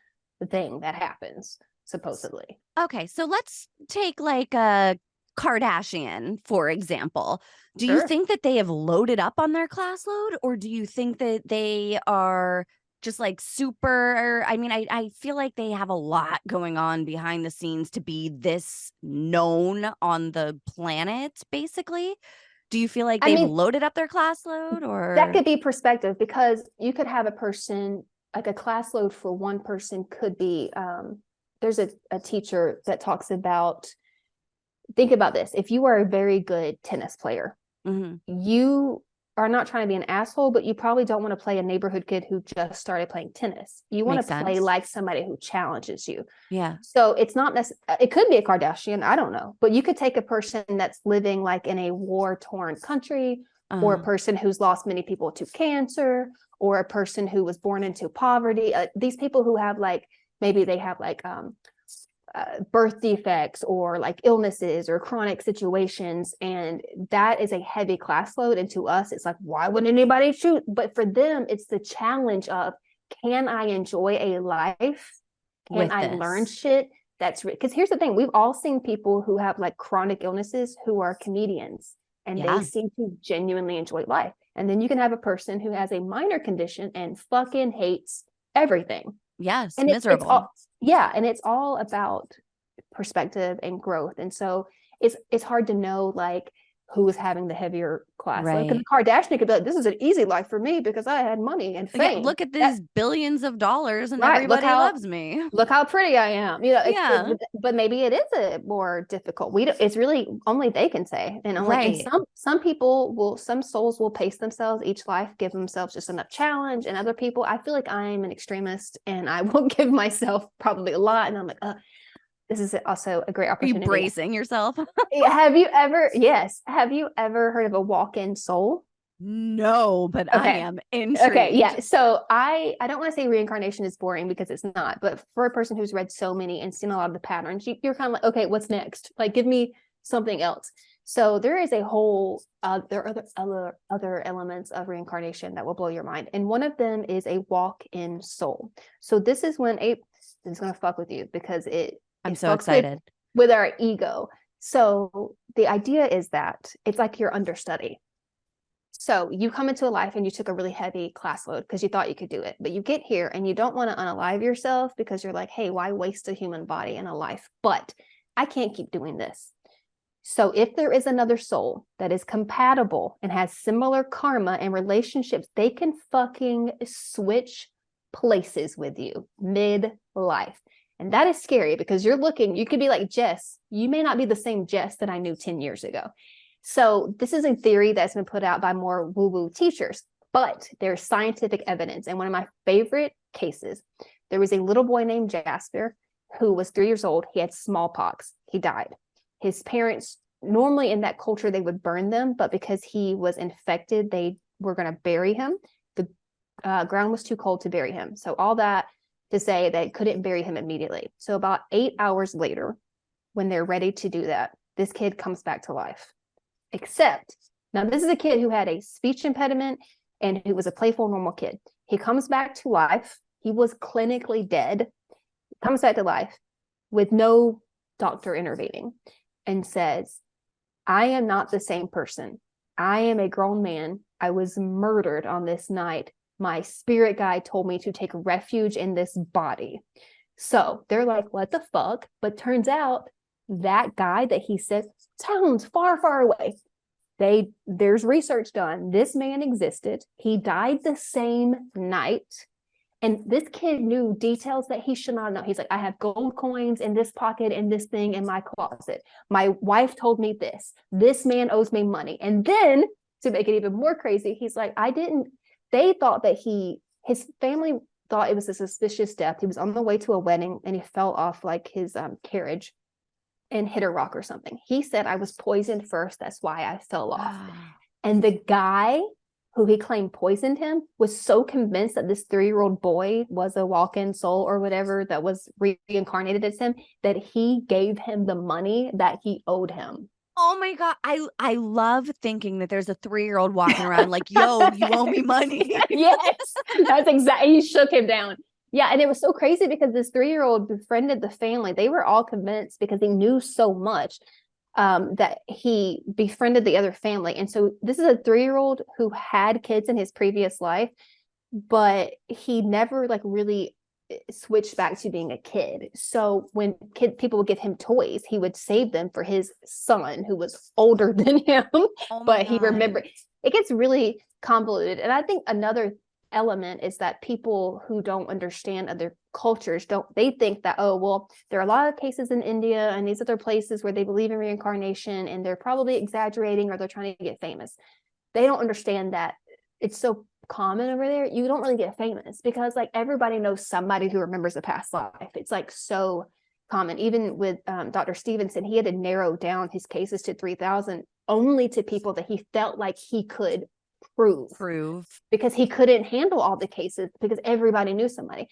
thing that happens, supposedly. Okay. So let's take like a Kardashian, for example. Do you think that they have loaded up on their class load, or do you think that they are just like super? I mean, I feel like they have a lot going on behind the scenes to be this known on the planet, basically. Do you feel like they've loaded up their class load? Or that could be perspective, because you could have a person, like a class load for one person could be, there's a teacher that talks about, think about this. If you are a very good tennis player, you are not trying to be an asshole, but you probably don't want to play a neighborhood kid who just started playing tennis. You want to play like somebody who challenges you. Yeah. So it's not necessarily, it could be a Kardashian, I don't know, but you could take a person that's living like in a war-torn country, or a person who's lost many people to cancer, or a person who was born into poverty. These people who have like, maybe they have like birth defects or like illnesses or chronic situations, and that is a heavy class load. And to us, it's like, why would anybody choose? But for them, it's the challenge of, can I enjoy a life? Can I learn shit? That's because here's the thing, we've all seen people who have like chronic illnesses who are comedians, and they seem to genuinely enjoy life. And then you can have a person who has a minor condition and fucking hates everything. Yes, and miserable. And it's all about perspective and growth. And so it's hard to know like who is having the heavier class. Right. Like, the Kardashian could be like, this is an easy life for me because I had money and fame. Look at these billions of dollars and everybody loves me. Look how pretty I am. You know, but maybe it is a more difficult. It's really only they can say. And only and some people some souls will pace themselves each life, give themselves just enough challenge. And other people, I feel like I'm an extremist and I will give myself probably a lot. And I'm like, this is also a great opportunity. Are you bracing yourself? Have you ever heard of a walk-in soul? No, but I am intrigued. Okay, yeah. So I don't want to say reincarnation is boring, because it's not. But for a person who's read so many and seen a lot of the patterns, you're kind of like, okay, what's next? Like, give me something else. So there is a whole, there are other elements of reincarnation that will blow your mind. And one of them is a walk-in soul. So this is when this is going to fuck with you, because I'm so excited with our ego. So the idea is that it's like your understudy. So you come into a life and you took a really heavy class load because you thought you could do it, but you get here and you don't want to unalive yourself because you're like, hey, why waste a human body and a life? But I can't keep doing this. So if there is another soul that is compatible and has similar karma and relationships, they can fucking switch places with you mid-life. And that is scary, because you could be like Jess. You may not be the same Jess that I knew 10 years ago. So this is a theory that's been put out by more woo-woo teachers, but there's scientific evidence. And one of my favorite cases, there was a little boy named Jasper who was 3 years old. He had smallpox. He died. His parents, normally in that culture, they would burn them, but because he was infected, they were going to bury him. The ground was too cold to bury him. So all that to say they couldn't bury him immediately. So about 8 hours later, when they're ready to do that, this kid comes back to life. Except, now this is a kid who had a speech impediment and who was a playful, normal kid. He comes back to life. He was clinically dead, comes back to life with no doctor intervening and says, I am not the same person. I am a grown man. I was murdered on this night. My spirit guide told me to take refuge in this body. So they're like, what the fuck? But turns out that guy that he said sounds far, far away. There's research done. This man existed. He died the same night. And this kid knew details that he should not know. He's like, I have gold coins in this pocket and this thing in my closet. My wife told me this. This man owes me money. And then to make it even more crazy, he's like, they thought that his family thought it was a suspicious death. He was on the way to a wedding and he fell off like his carriage and hit a rock or something. He said, I was poisoned first. That's why I fell off. And the guy who he claimed poisoned him was so convinced that this 3-year-old boy was a walk-in soul or whatever that was reincarnated as him, that he gave him the money that he owed him. Oh my God. I love thinking that there's a 3-year-old walking around like, yo, you owe me money. Yes, that's exactly. He shook him down. Yeah. And it was so crazy because this 3-year-old befriended the family. They were all convinced because he knew so much that he befriended the other family. And so this is a 3-year-old who had kids in his previous life, but he never like really switched back to being a kid. So when people would give him toys, he would save them for his son who was older than him. But he remembered. It gets really convoluted. And I think another element is that people who don't understand other cultures they think that, oh, well, there are a lot of cases in India and these other places where they believe in reincarnation and they're probably exaggerating or they're trying to get famous. They don't understand that it's so common over there. You don't really get famous because like everybody knows somebody who remembers a past life. It's like so common. Even with Dr. Stevenson, he had to narrow down his cases to 3,000 only to people that he felt like he could prove because he couldn't handle all the cases because everybody knew somebody.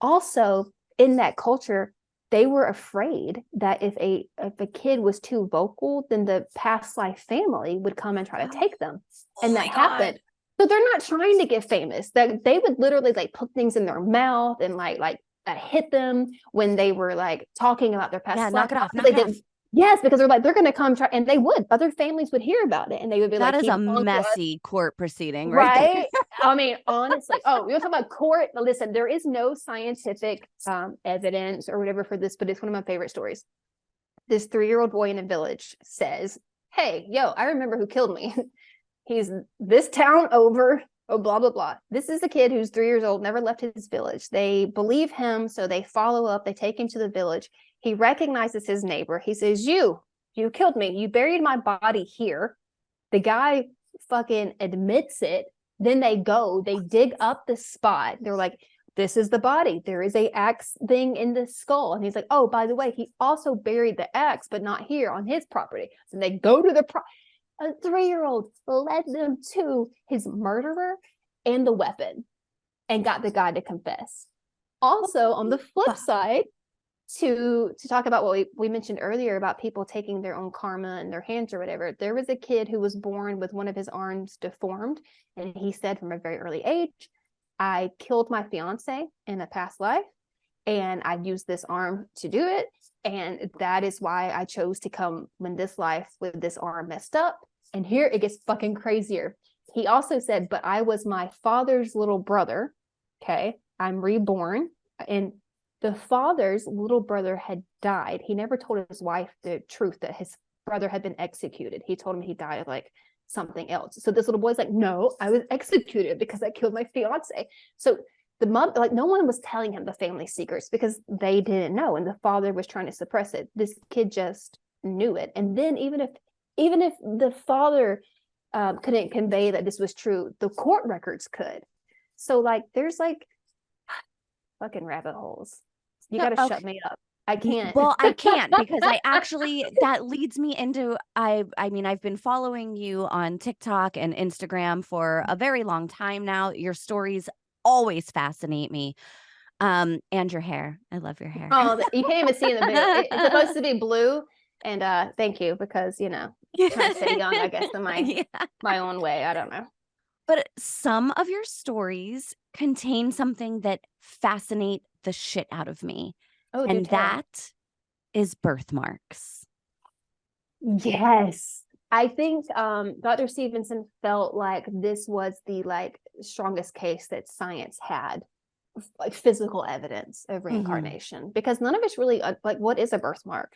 Also, in that culture, they were afraid that if a kid was too vocal, then the past life family would come and try to take them. And that happened. So they're not trying to get famous. That they would literally like put things in their mouth and like hit them when they were like talking about their past life. Knock it off. Yes, because they're going to come try, and they would. Other families would hear about it, and they would be like, "That is a messy court proceeding, right?" I mean, honestly. Oh, you're talking about court. Listen, there is no scientific evidence or whatever for this, but it's one of my favorite stories. This 3-year-old boy in a village says, "Hey, yo, I remember who killed me. He's this town over. Oh, blah blah blah. This is a kid who's 3 years old, never left his village. They believe him, so they follow up. They take him to the village." He recognizes his neighbor. He says, you killed me. You buried my body here. The guy fucking admits it. Then they dig up the spot. They're like, this is the body. There is a axe thing in the skull. And he's like, oh, by the way, he also buried the axe, but not here on his property. So they go to a 3-year-old led them to his murderer and the weapon and got the guy to confess. Also, on the flip side, to talk about what we mentioned earlier about people taking their own karma in their hands or whatever, there was a kid who was born with one of his arms deformed, and he said from a very early age, I killed my fiance in a past life, and I used this arm to do it, and that is why I chose to come in this life with this arm messed up. And here it gets fucking crazier. He also said, but I was my father's little brother. Okay, I'm reborn, and the father's little brother had died. He never told his wife the truth that his brother had been executed. He told him he died of like something else. So this little boy's like, no, I was executed because I killed my fiance. So the mom, like, no one was telling him the family secrets because they didn't know, and the father was trying to suppress it. This kid just knew it. And then even if the father couldn't convey that this was true, the court records could. So like, there's like fucking rabbit holes. You got to shut me up. I can't. Well, I can't because that leads me into, I mean, I've been following you on TikTok and Instagram for a very long time now. Your stories always fascinate me. And your hair. I love your hair. Oh, you can't even see in the video. It's supposed to be blue. And thank you, because trying to stay young, I guess, in my own way. I don't know. But some of your stories contain something that fascinate the shit out of me. Oh, and that is birthmarks. Yes. I think Dr. Stevenson felt like this was the strongest case that science had, like physical evidence of reincarnation, because none of it's really what is a birthmark?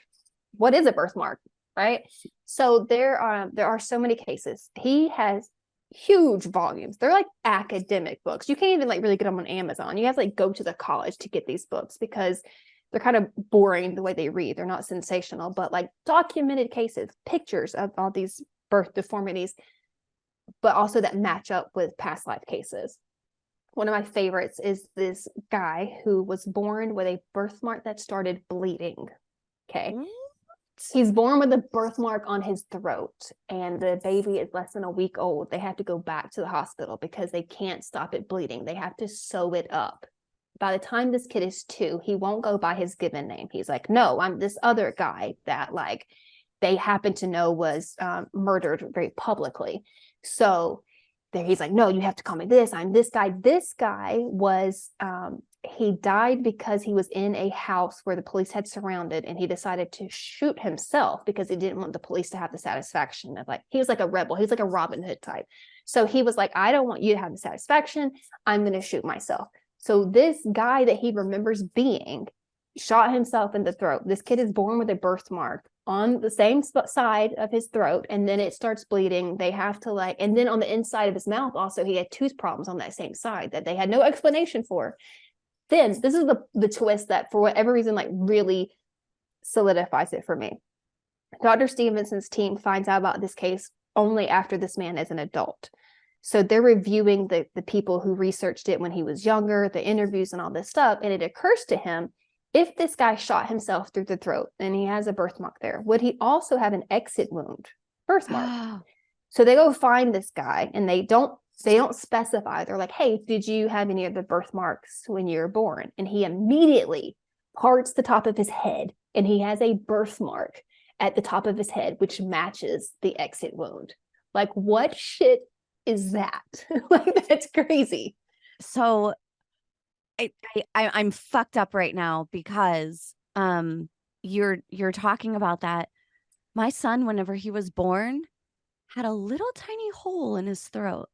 What is a birthmark? Right. So there are so many cases. He has huge volumes. They're like academic books. You can't even really get them on Amazon. You have to go to the college to get these books, because they're kind of boring the way they read. They're not sensational, but documented cases, pictures of all these birth deformities, but also that match up with past life cases. One of my favorites is this guy who was born with a birthmark that started bleeding. Okay. He's born with a birthmark on his throat, and the baby is less than a week old. They have to go back to the hospital because they can't stop it bleeding. They have to sew it up. By the time this kid is 2, he won't go by his given name. He's like, no, I'm this other guy that they happen to know was murdered very publicly. So he's like, no, you have to call me this. I'm this guy. This guy was he died because he was in a house where the police had surrounded, and he decided to shoot himself because he didn't want the police to have the satisfaction of he was like a rebel. He was like a Robin Hood type. So he was like, I don't want you to have the satisfaction. I'm going to shoot myself. So this guy that he remembers being shot himself in the throat. This kid is born with a birthmark on the same side of his throat, and then it starts bleeding. They have to and then on the inside of his mouth also, he had tooth problems on that same side that they had no explanation for. Then this is the twist that for whatever reason really solidifies it for me. Dr. Stevenson's team finds out about this case only after this man is an adult. So they're reviewing the people who researched it when he was younger, the interviews and all this stuff. And it occurs to him, if this guy shot himself through the throat and he has a birthmark there, would he also have an exit wound birthmark? So they go find this guy, and they don't specify. They're like, hey, did you have any of the birthmarks when you were born? And he immediately parts the top of his head, and he has a birthmark at the top of his head, which matches the exit wound. What shit is that? That's crazy. So I'm fucked up right now because you're talking about that. My son, whenever he was born, had a little tiny hole in his throat,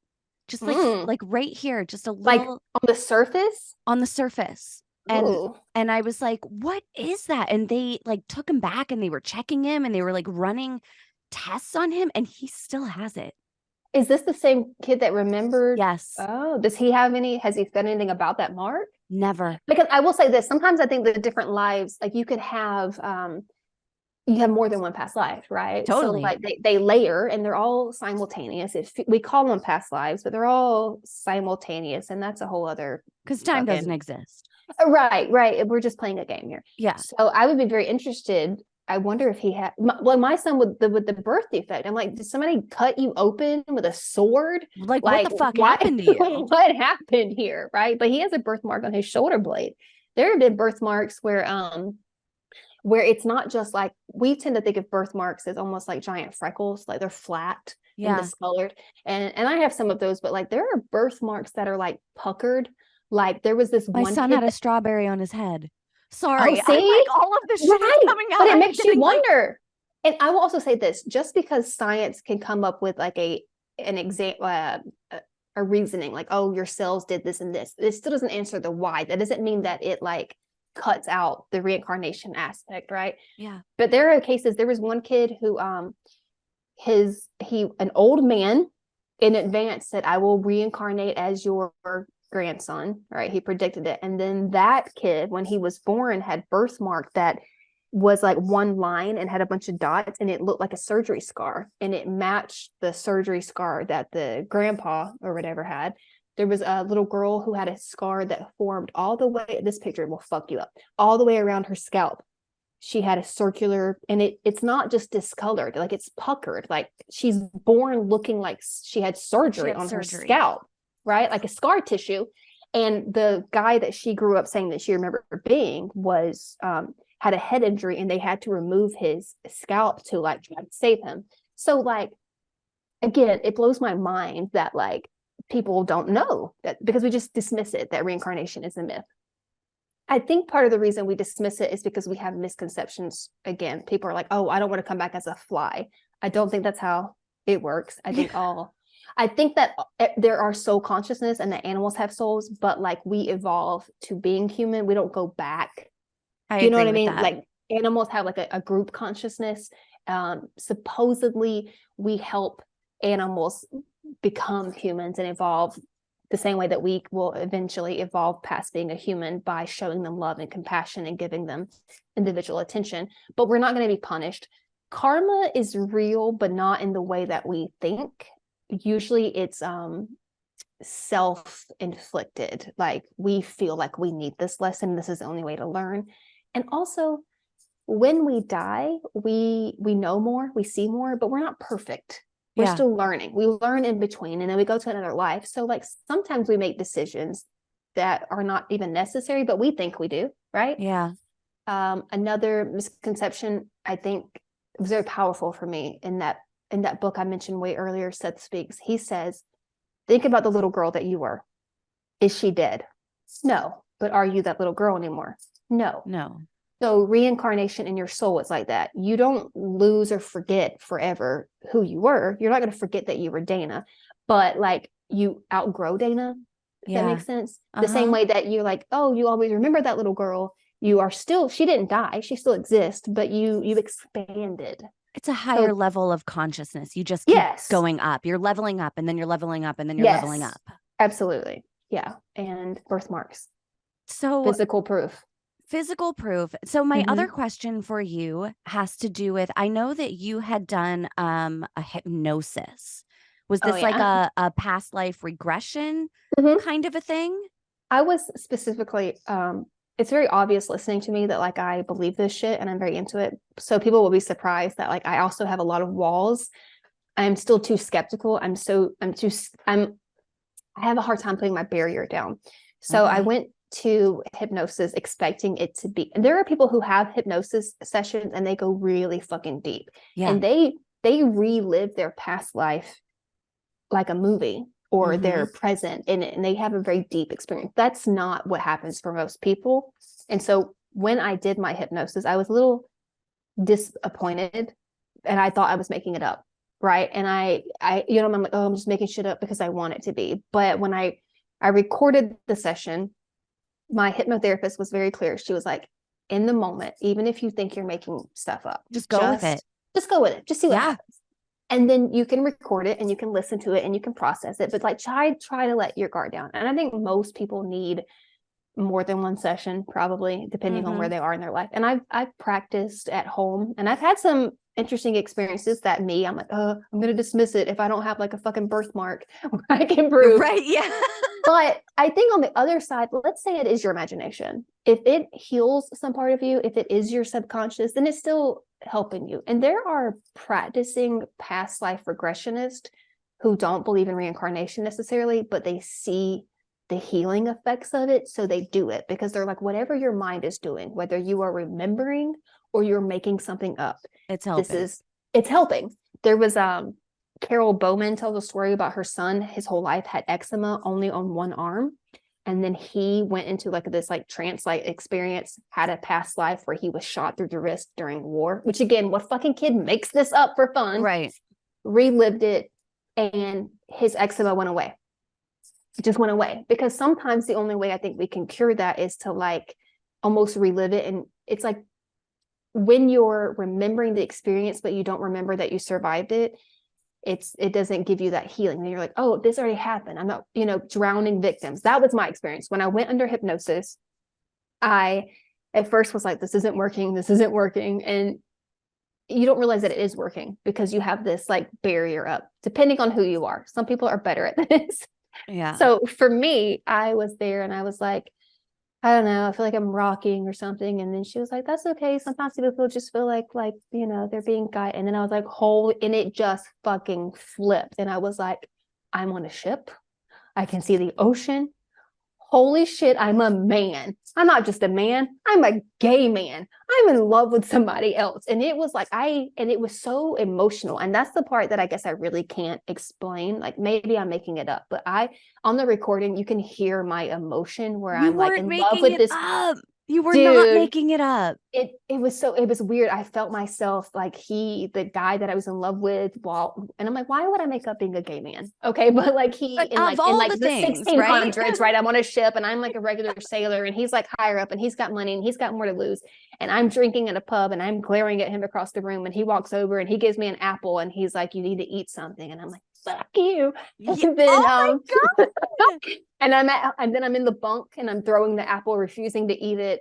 just like right here, just a little on the surface. And I was like, what is that? And they took him back, and they were checking him, and they were running tests on him, and he still has it. Is this the same kid that remembered? Yes. Oh, has he said anything about that mark? Never. Because I will say this, sometimes I think the different lives, you could have, you have more than one past life, right? Totally. So they layer, and they're all simultaneous. We call them past lives, but they're all simultaneous. And that's a whole other. Because time doesn't exist. Right. We're just playing a game here. Yeah. So I would be very interested. I wonder if he had, my son with the birth defect. I'm like, did somebody cut you open with a sword? What the fuck happened to you? What happened here? Right. But he has a birthmark on his shoulder blade. There have been birthmarks where it's not just we tend to think of birthmarks as almost like giant freckles, they're flat and discolored. And I have some of those, but there are birthmarks that are puckered. There was this my one son kid had a strawberry on his head. Sorry, see? all of this shit is coming out. But it makes you wonder. And I will also say this: just because science can come up with a reasoning, oh, your cells did this and this, it still doesn't answer the why. That doesn't mean that it cuts out the reincarnation aspect, right? Yeah. But there are cases. There was one kid who, an old man in advance said, "I will reincarnate as your grandson," right? He predicted it. And then that kid, when he was born, had birthmark that was one line and had a bunch of dots, and it looked like a surgery scar, and it matched the surgery scar that the grandpa or whatever had. There was a little girl who had a scar that formed all the way, this picture will fuck you up, all the way around her scalp. She had a circular, and it's not just discolored, it's puckered. She's born looking like she had surgery on her scalp. Right? Like a scar tissue. And the guy that she grew up saying that she remembered being was had a head injury, and they had to remove his scalp to like try to save him. So like, again, it blows my mind that like people don't know that, because we just dismiss it, that reincarnation is a myth. I think part of the reason we dismiss it is because we have misconceptions. Again, people are like, oh, I don't want to come back as a fly. I don't think that's how it works. I think that there are soul consciousness and that animals have souls, but like we evolve to being human. We don't go back. I Know what agree I with mean? that. Like animals have like a group consciousness. Supposedly we help animals become humans and evolve the same way that we will eventually evolve past being a human, by showing them love and compassion and giving them individual attention. But we're not going to be punished. Karma is real, but not in the way that we think. Usually it's self-inflicted. Like we feel like we need this lesson. This is the only way to learn. And also, when we die, we know more, we see more, but we're not perfect. We're still learning. We learn in between, and then we go to another life. So like sometimes we make decisions that are not even necessary, but we think we do, right? Yeah. Another misconception, I think, was very powerful for me in that book I mentioned way earlier, Seth Speaks. He says, think about the little girl that you were. Is she dead? No. But are you that little girl anymore? No. So reincarnation in your soul is like that. You don't lose or forget forever who you were. You're not going to forget that you were Dana, but like you outgrow Dana, if that makes sense. The same way that you're like, oh, you always remember that little girl. You are still, she didn't die. She still exists, but you expanded. It's a higher level of consciousness. You just keep going up. You're leveling up, and then you're leveling up, and then you're leveling up. Absolutely. Yeah. And birthmarks. So physical proof. So my other question for you has to do with, I know that you had done a hypnosis. Was this like a past life regression kind of a thing? I was specifically, it's very obvious listening to me that like I believe this shit and I'm very into it. So people will be surprised that like I also have a lot of walls. I'm still too skeptical. I have a hard time putting my barrier down. So I went to hypnosis expecting it to be, and there are people who have hypnosis sessions and they go really fucking deep. And they relive their past life like a movie, or they're present in it and they have a very deep experience. That's not what happens for most people. And so when I did my hypnosis, I was a little disappointed and I thought I was making it up. Right. And I'm like, oh, I'm just making shit up because I want it to be. But when I recorded the session, my hypnotherapist was very clear. She was like, in the moment, even if you think you're making stuff up, just go with it. Just go with it. Just see what happens. And then you can record it and you can listen to it and you can process it. But like try to let your guard down. And I think most people need more than one session, probably, depending on where they are in their life. And I've practiced at home, and I've had some interesting experiences that I'm like, oh, I'm going to dismiss it if I don't have like a fucking birthmark where I can prove. Right. Yeah. But I think on the other side, let's say it is your imagination. If it heals some part of you, if it is your subconscious, then it's still helping you. And there are practicing past life regressionists who don't believe in reincarnation necessarily, but they see the healing effects of it. So they do it because they're like, whatever your mind is doing, whether you are remembering or you're making something up, it's helping. It's helping. There was Carol Bowman tells a story about her son. His whole life had eczema only on one arm. And then he went into like this like trance-like experience, had a past life where he was shot through the wrist during war, which again, what fucking kid makes this up for fun? Right. Relived it, and his eczema went away. It just went away, because sometimes the only way I think we can cure that is to like almost relive it. And it's like when you're remembering the experience, but you don't remember that you survived it, it doesn't give you that healing. And you're like, oh, this already happened. I'm not, drowning victims. That was my experience. When I went under hypnosis, I at first was like, this isn't working. And you don't realize that it is working because you have this like barrier up, depending on who you are. Some people are better at this. Yeah. So for me, I was there and I was like, I don't know, I feel like I'm rocking or something. And then she was like, that's okay. Sometimes people just feel like, they're being guided. And then I was like, and it just fucking flipped. And I was like, I'm on a ship. I can see the ocean. holy shit, I'm a man. I'm not just a man, I'm a gay man. I'm in love with somebody else. And it was like, and it was so emotional. And that's the part that I guess I really can't explain. Like maybe I'm making it up, but on the recording, you can hear my emotion where You I'm like weren't in love making with it this up. You were not dude. making it up. It was weird. I felt myself like the guy that I was in love with, and I'm like, why would I make up being a gay man? Okay, but like But in of like all the the things, 1600s, right? I'm on a ship and I'm like a regular sailor, and he's like higher up and he's got money and he's got more to lose. And I'm drinking at a pub and I'm glaring at him across the room, and he walks over and he gives me an apple and he's like, you need to eat something, and I'm like, fuck you. Yeah. And then Oh my God. and then I'm in the bunk and I'm throwing the apple, refusing to eat it.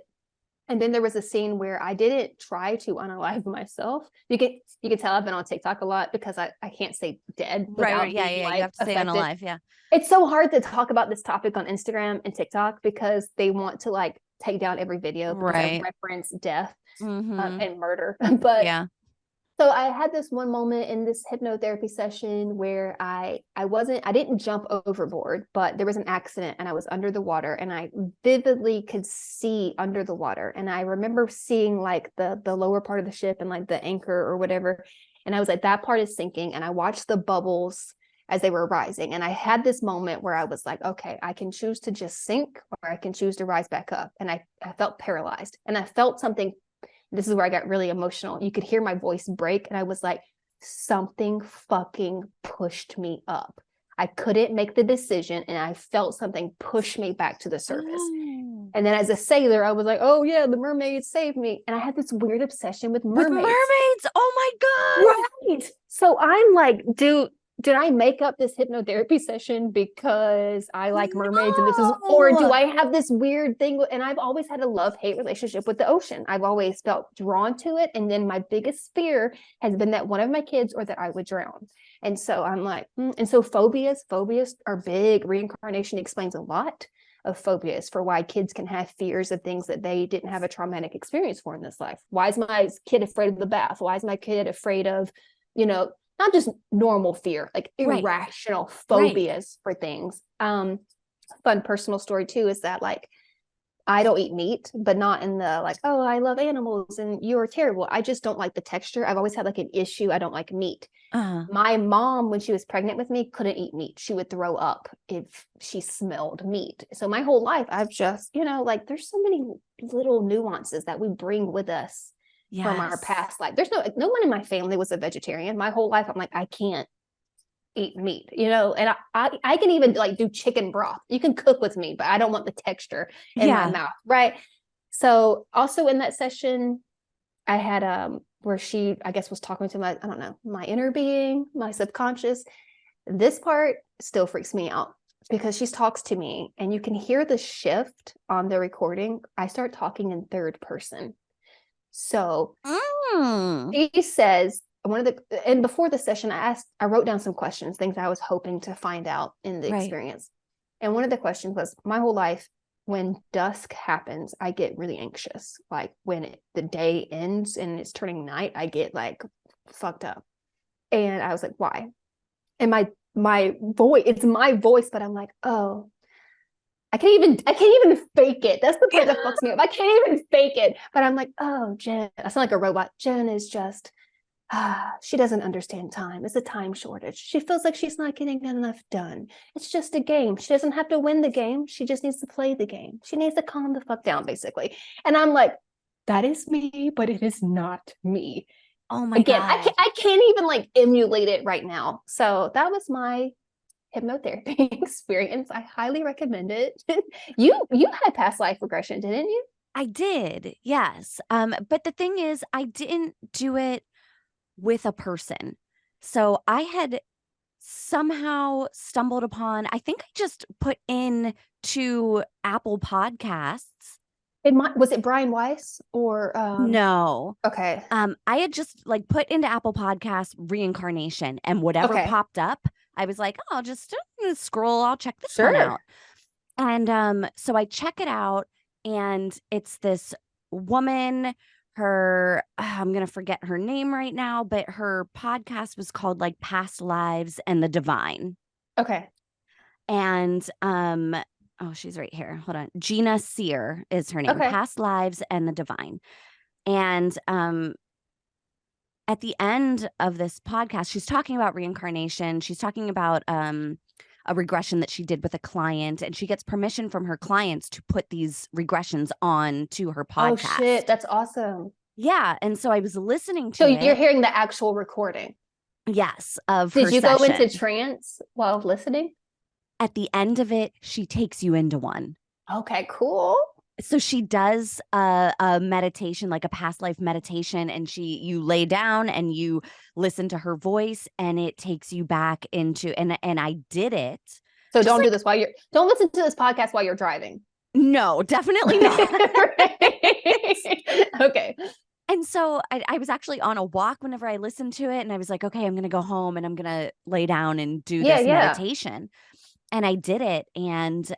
And then there was a scene where I didn't try to unalive myself. You can tell I've been on TikTok a lot because I can't say dead without Yeah, being yeah. like You have to stay affected. unalive. Yeah. It's so hard to talk about this topic on Instagram and TikTok because they want to like take down every video because I reference death and murder. But yeah. so I had this one moment in this hypnotherapy session where I didn't jump overboard, but there was an accident and I was under the water and I vividly could see under the water. And I remember seeing like the lower part of the ship and like the anchor or whatever. And I was like, that part is sinking. And I watched the bubbles as they were rising. And I had this moment where I was like, okay, I can choose to just sink or I can choose to rise back up. And I felt paralyzed and I felt something. This is where I got really emotional. You could hear my voice break. And I was like, something fucking pushed me up. I couldn't make the decision. And I felt something push me back to the surface. Oh. And then as a sailor, I was like, oh yeah, the mermaids saved me. And I had this weird obsession with mermaids. With mermaids. Oh my God. Right. So I'm like, did I make up this hypnotherapy session because I like mermaids and this is, or do I have this weird thing? And I've always had a love-hate relationship with the ocean. I've always felt drawn to it. And then my biggest fear has been that one of my kids or that I would drown. And so I'm like, and so phobias are big. Reincarnation explains a lot of phobias for why kids can have fears of things that they didn't have a traumatic experience for in this life. Why is my kid afraid of the bath? Why is my kid afraid of, not just normal fear, like irrational phobias for things. Fun personal story too is that like I don't eat meat, but not in the like, oh, I love animals and you're terrible. I just don't like the texture. I've always had like an issue. I don't like meat. My mom, when she was pregnant with me, couldn't eat meat. She would throw up if she smelled meat. So my whole life, I've just, like there's so many little nuances that we bring with us from our past life. There's no one in my family was a vegetarian. My whole life, I'm like, I can't eat meat, and I can even like do chicken broth. You can cook with me, but I don't want the texture in my mouth. Right. So also in that session, I had where she, I guess, was talking to my, I don't know, my inner being, my subconscious. This part still freaks me out because she talks to me and you can hear the shift on the recording. I start talking in third person. So she says, and before the session, I wrote down some questions, things I was hoping to find out in the experience. And one of the questions was, my whole life, when dusk happens, I get really anxious. Like when the day ends and it's turning night, I get like fucked up. And I was like, why? And my voice, it's my voice, but I'm like, oh, I can't even fake it. That's the part that fucks me up. I can't even fake it. But I'm like, oh, Jenn. I sound like a robot. Jenn is just, she doesn't understand time. It's a time shortage. She feels like she's not getting enough done. It's just a game. She doesn't have to win the game. She just needs to play the game. She needs to calm the fuck down, basically. And I'm like, that is me, but it is not me. Oh my God. I can't even like emulate it right now. So that was my hypnotherapy experience. I highly recommend it. You had past life regression, didn't you? I did. Yes. But the thing is, I didn't do it with a person. So I had somehow stumbled upon, I think I just put in to Apple Podcasts. Was it Brian Weiss or no. Okay. I had just like put into Apple Podcasts Reincarnation, and whatever popped up, I was like, oh, I'll just scroll, I'll check this one out. And so I check it out, and it's this woman, I'm gonna forget her name right now, but her podcast was called like Past Lives and the Divine. Okay. And Oh, she's right here. Hold on. Gina Sear is her name. Okay. Past Lives and the Divine. And at the end of this podcast, she's talking about reincarnation. She's talking about a regression that she did with a client, and she gets permission from her clients to put these regressions on to her Oh podcast. shit, that's awesome. Yeah. And so I was listening to So it. you're hearing the actual recording. Yes, of Did her you go session. into trance while listening? At the end of it, she takes you into one. Okay, cool. So she does a meditation, like a past life meditation, and you lay down and you listen to her voice, and it takes you back into, and I did it. So don't do this don't listen to this podcast while you're driving. No, definitely not. Okay. And so I was actually on a walk whenever I listened to it, and I was like, okay, I'm going to go home and I'm going to lay down and do this meditation. And I did it. And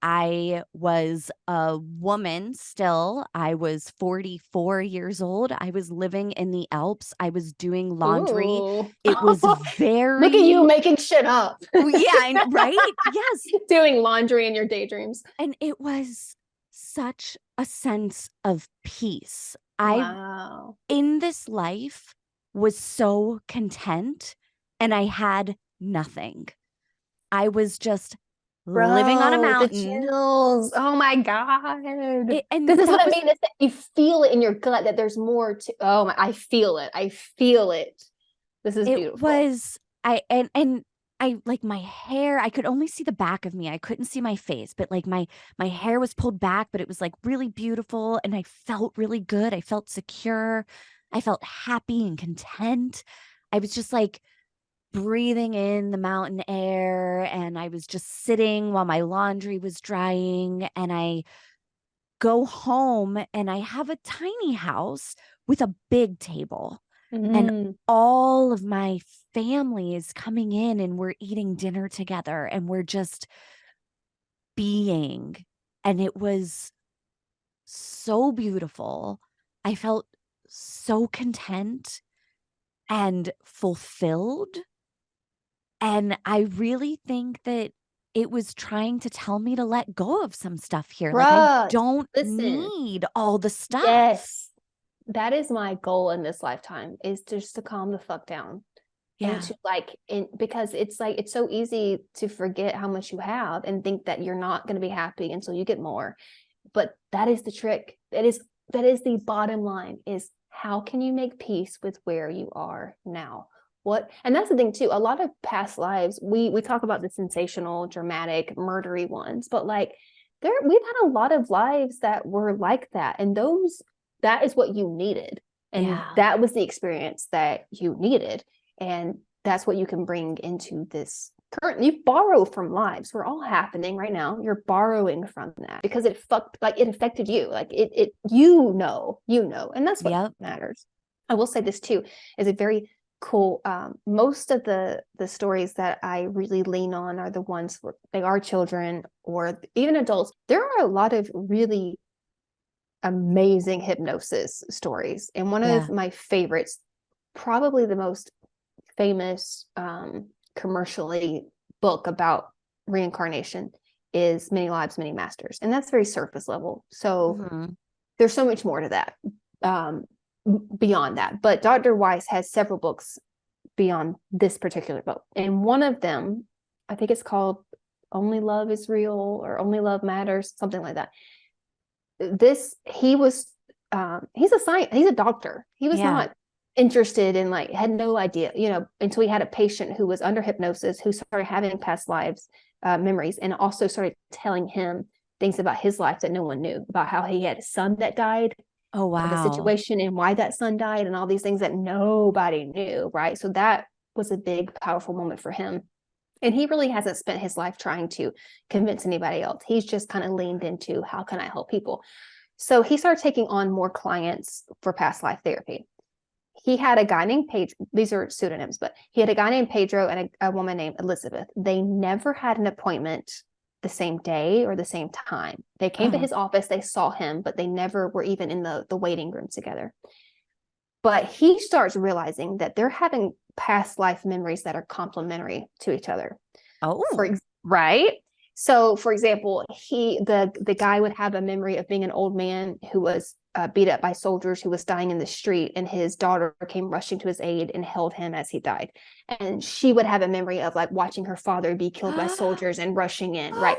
I was a woman still. I was 44 years old. I was living in the Alps. I was doing laundry. Ooh. It was very... Look at you making shit up. Yeah, right? Yes. Doing laundry in your daydreams. And it was such a sense of peace. Wow. In this life, was so content, and I had nothing. I was just living on a mountain. The chills. Oh my God. And this is what I mean. Is that you feel it in your gut that there's more to, oh my, I feel it. I feel it. This is beautiful. It was, I like my hair, I could only see the back of me. I couldn't see my face, but like my hair was pulled back, but it was like really beautiful. And I felt really good. I felt secure. I felt happy and content. I was just like breathing in the mountain air, and I was just sitting while my laundry was drying. And I go home and I have a tiny house with a big table. And all of my family is coming in, and we're eating dinner together, and we're just being. And it was so beautiful. I felt so content and fulfilled. And I really think that it was trying to tell me to let go of some stuff here. Like, I don't need all the stuff. Yes. That is my goal in this lifetime, is just to calm the fuck down. Yeah. And to because it's like, it's so easy to forget how much you have and think that you're not going to be happy until you get more. But that is the trick. That is the bottom line, is how can you make peace with where you are now? And that's the thing too. A lot of past lives, we talk about the sensational, dramatic, murdery ones, but like we've had a lot of lives that were like that. And that is what you needed. And that was the experience that you needed. And that's what you can bring into this current. You borrow from lives. We're all happening right now. You're borrowing from that because it affected you. Like it you know, and that's what matters. I will say this too, is a very cool. Most of the stories that I really lean on are the ones where they are children or even adults. There are a lot of really amazing hypnosis stories, and one of my favorites, probably the most famous commercially book about reincarnation, is Many Lives, Many Masters, and that's very surface level. So there's so much more to that beyond that, but Dr. Weiss has several books beyond this particular book, and one of them, I think it's called Only Love is Real or Only Love Matters, something like that. He's a doctor. He was not interested in, like, had no idea, until he had a patient who was under hypnosis, who started having past lives memories, and also started telling him things about his life that no one knew, about how he had a son that died. Oh, wow. The situation and why that son died and all these things that nobody knew, right? So that was a big, powerful moment for him. And he really hasn't spent his life trying to convince anybody else. He's just kind of leaned into, how can I help people? So he started taking on more clients for past life therapy. He had a guy named Pedro. These are pseudonyms, but he had a guy named Pedro and a woman named Elizabeth. They never had an appointment the same day or the same time. They came to his office, they saw him, but they never were even in the waiting room together. But he starts realizing that they're having past life memories that are complementary to each other. Oh, right. So, for example, the guy would have a memory of being an old man who was beat up by soldiers, who was dying in the street, and his daughter came rushing to his aid and held him as he died. And she would have a memory of like watching her father be killed by soldiers and rushing in. Right,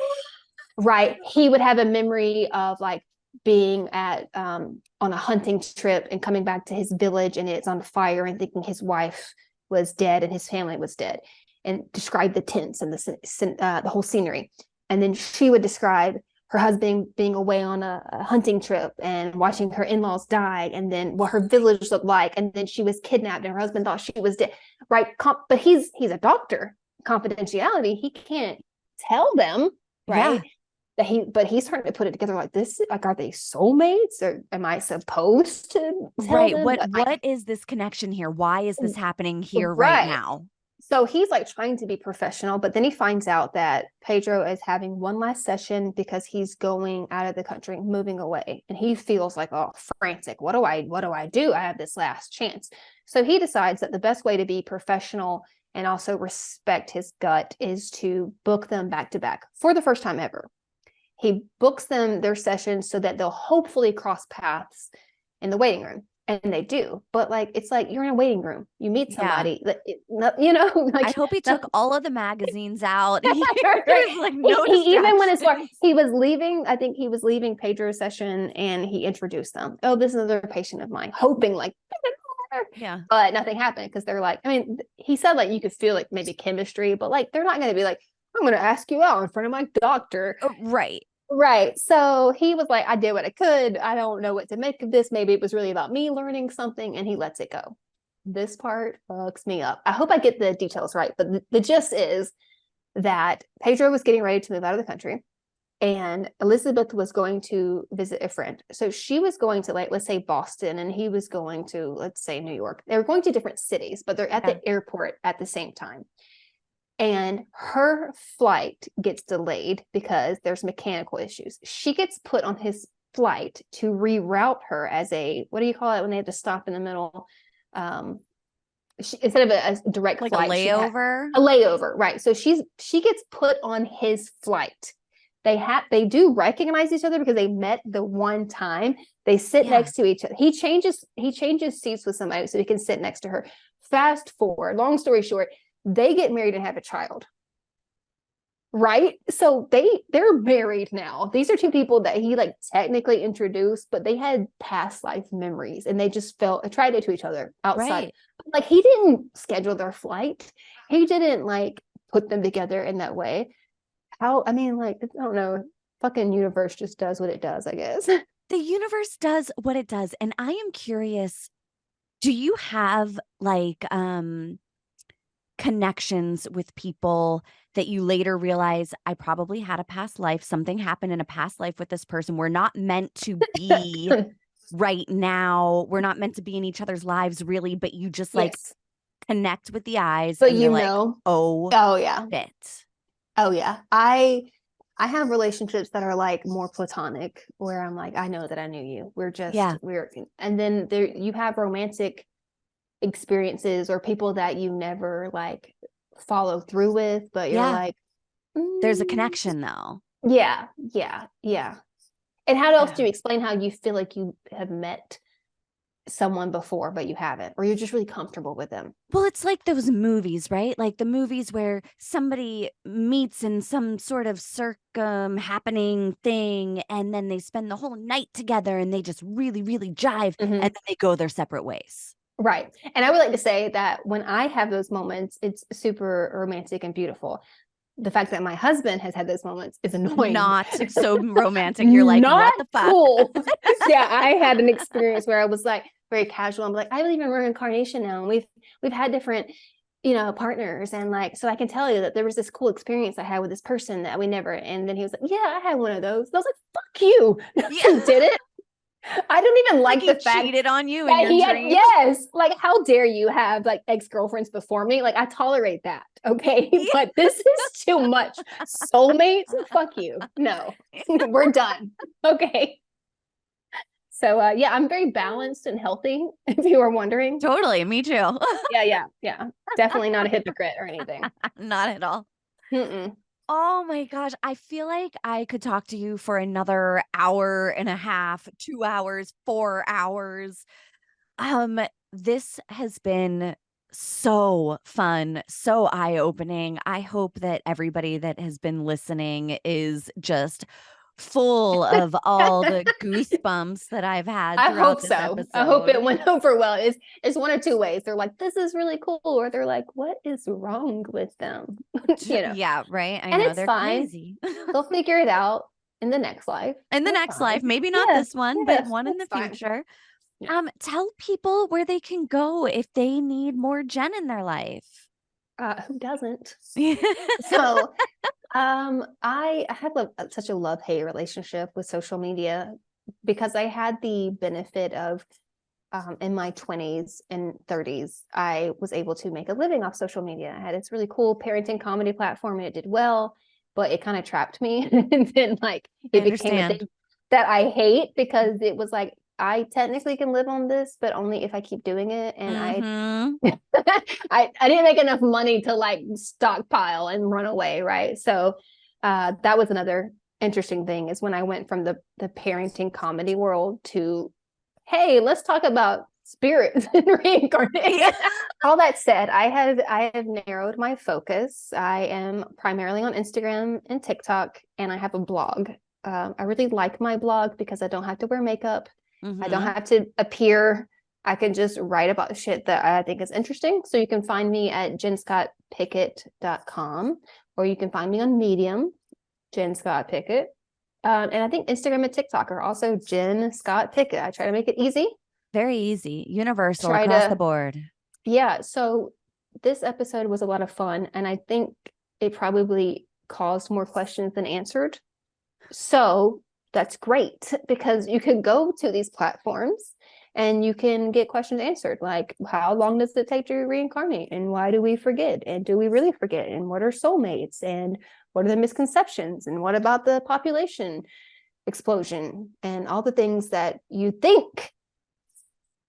right. He would have a memory of like being at on a hunting trip and coming back to his village and it's on fire and thinking his wife was dead and his family was dead, and describe the tents and the whole scenery. And then she would describe her husband being away on a hunting trip and watching her in-laws die, and then what her village looked like, and then she was kidnapped and her husband thought she was dead. Right, but he's a doctor. Confidentiality, he can't tell them, right? Yeah. But he's trying to put it together like this. Like, are they soulmates, or am I supposed to tell them? What is this connection here? Why is this happening here right now? So he's like trying to be professional, but then he finds out that Pedro is having one last session because he's going out of the country, moving away. And he feels like, oh, frantic. What do I do? I have this last chance. So he decides that the best way to be professional and also respect his gut is to book them back to back for the first time ever. He books them their sessions so that they'll hopefully cross paths in the waiting room. And they do, but like, it's like you're in a waiting room, you meet somebody, you know, like, I hope he took all of the magazines out. Like, no, he even went as far, he was leaving, I think he was leaving Pedro's session and he introduced them. Oh, this is another patient of mine, hoping like, yeah, but nothing happened because they're like, I mean, he said like you could feel like maybe chemistry, but like they're not going to be like, I'm going to ask you out in front of my doctor. Right. Right. So he was like, I did what I could. I don't know what to make of this. Maybe it was really about me learning something, and he lets it go. This part fucks me up. I hope I get the details right, but the gist is that Pedro was getting ready to move out of the country, and Elizabeth was going to visit a friend. So she was going to, like, let's say Boston, and he was going to, let's say, New York. They were going to different cities, but they're at the airport at the same time. And her flight gets delayed because there's mechanical issues. She gets put on his flight to reroute her as a, what do you call it when they have to stop in the middle? Instead of a direct like flight, a layover. A layover, right? So she gets put on his flight. They do recognize each other because they met the one time. They sit next to each other. He changes seats with somebody so he can sit next to her. Fast forward, long story short, they get married and have a child. Right? So they're married now. These are two people that he like technically introduced, but they had past life memories and they just felt attracted to each other outside. Right. Like, he didn't schedule their flight. He didn't like put them together in that way. I mean, like, I don't know. Fucking universe just does what it does, I guess. The universe does what it does. And I am curious, do you have like connections with people that you later realize, I probably had a past life, something happened in a past life with this person, we're not meant to be right now, we're not meant to be in each other's lives really, but you just like connect with the eyes, but and you're like, oh yeah, shit. Oh yeah, I have relationships that are like more platonic, where I'm like, I know that I knew you, and then you have romantic experiences or people that you never like follow through with, but you're like, there's a connection though. Yeah. And how else do you explain how you feel like you have met someone before but you haven't, or you're just really comfortable with them? Well, it's like those movies, right? Like the movies where somebody meets in some sort of happening thing, and then they spend the whole night together and they just really, really jive, and then they go their separate ways. Right. And I would like to say that when I have those moments, it's super romantic and beautiful. The fact that my husband has had those moments is annoying. Not so romantic. You're like, what the fuck? Cool. Yeah, I had an experience where I was like very casual. I'm like, I believe in reincarnation now, and we've had different, partners, and like, so I can tell you that there was this cool experience I had with this person that we never. And then he was like, yeah, I had one of those. And I was like, fuck you. You did it. I don't even like the fact cheated on you in your dreams. Yes, like, how dare you have like ex-girlfriends before me? Like, I tolerate that, okay? But this is too much. Soulmates, fuck you. No, we're done. Okay. So yeah, I'm very balanced and healthy, if you were wondering. Totally, me too. Yeah. Definitely not a hypocrite or anything. Not at all. Mm-mm. Oh my gosh. I feel like I could talk to you for another hour and a half, 2 hours, 4 hours. Um, this has been so fun, so eye-opening. I hope that everybody that has been listening is just full of all the goosebumps that I've had I throughout hope this so. I hope episode. it went over well. It's one of two ways. They're like, this is really cool, or they're like, what is wrong with them? Yeah, right? I And know, it's they're fine. crazy. They'll figure it out in the next life. In the They're next life, fine. maybe not Yeah, this one, but yes, one in the that's fine. future. Yeah. Tell people where they can go if they need more Jenn in their life. Who doesn't? So I have such a love-hate relationship with social media because I had the benefit of in my 20s and 30s, I was able to make a living off social media. I had this really cool parenting comedy platform and it did well, but it kind of trapped me. And then like it became a thing that I hate because it was like, I technically can live on this, but only if I keep doing it. And I didn't make enough money to like stockpile and run away, right? So that was another interesting thing is when I went from the parenting comedy world to, hey, let's talk about spirits and reincarnation. All that said, I have narrowed my focus. I am primarily on Instagram and TikTok, and I have a blog. I really like my blog because I don't have to wear makeup. I don't have to appear. I can just write about shit that I think is interesting. So you can find me at jenscottpickett.com, or you can find me on Medium, Jenn Scott Pickett. And I think Instagram and TikTok are also Jenn Scott Pickett. I try to make it easy. Very easy. Universal across the board. Yeah. So this episode was a lot of fun. And I think it probably caused more questions than answered. So that's great because you can go to these platforms and you can get questions answered. Like, how long does it take to reincarnate? And why do we forget? And do we really forget? And what are soulmates? And what are the misconceptions? And what about the population explosion? And all the things that you think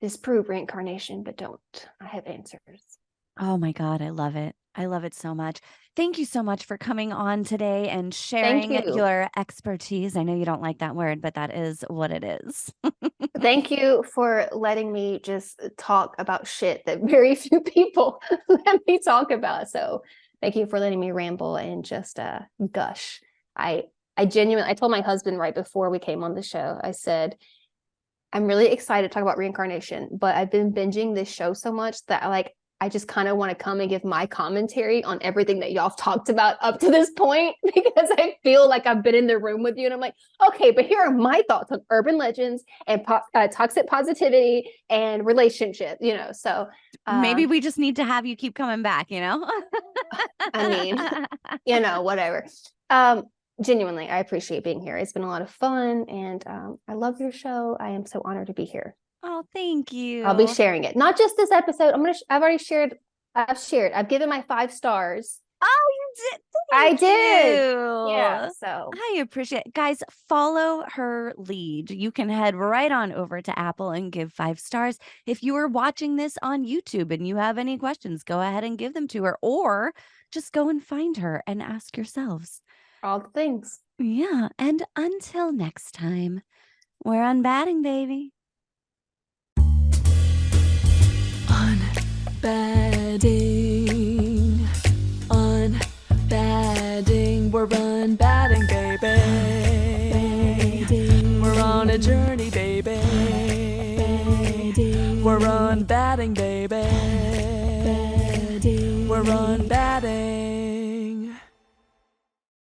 disprove reincarnation, but don't. I have answers. Oh my God, I love it. I love it so much. Thank you so much for coming on today and sharing your expertise. I know you don't like that word, but that is what it is. Thank you for letting me just talk about shit that very few people let me talk about. So thank you for letting me ramble and just gush. I genuinely, I told my husband right before we came on the show, I said, I'm really excited to talk about reincarnation, but I've been binging this show so much that I just kind of want to come and give my commentary on everything that y'all have talked about up to this point, because I feel like I've been in the room with you and I'm like, okay, but here are my thoughts on urban legends and toxic positivity and relationship, so maybe we just need to have you keep coming back, I mean, whatever. Genuinely, I appreciate being here. It's been a lot of fun and I love your show. I am so honored to be here. Oh, thank you. I'll be sharing it. Not just this episode. I've already shared. I've given my 5 stars. Oh, you did. I did. Yeah. So I appreciate it. Guys, follow her lead. You can head right on over to Apple and give 5 stars. If you are watching this on YouTube and you have any questions, go ahead and give them to her, or just go and find her and ask yourselves. All the things. Yeah. And until next time, we're unbadding, baby. Unbadding, unbadding, we're unbadding, baby. We're on a journey, baby. We're unbadding, baby. We're unbadding.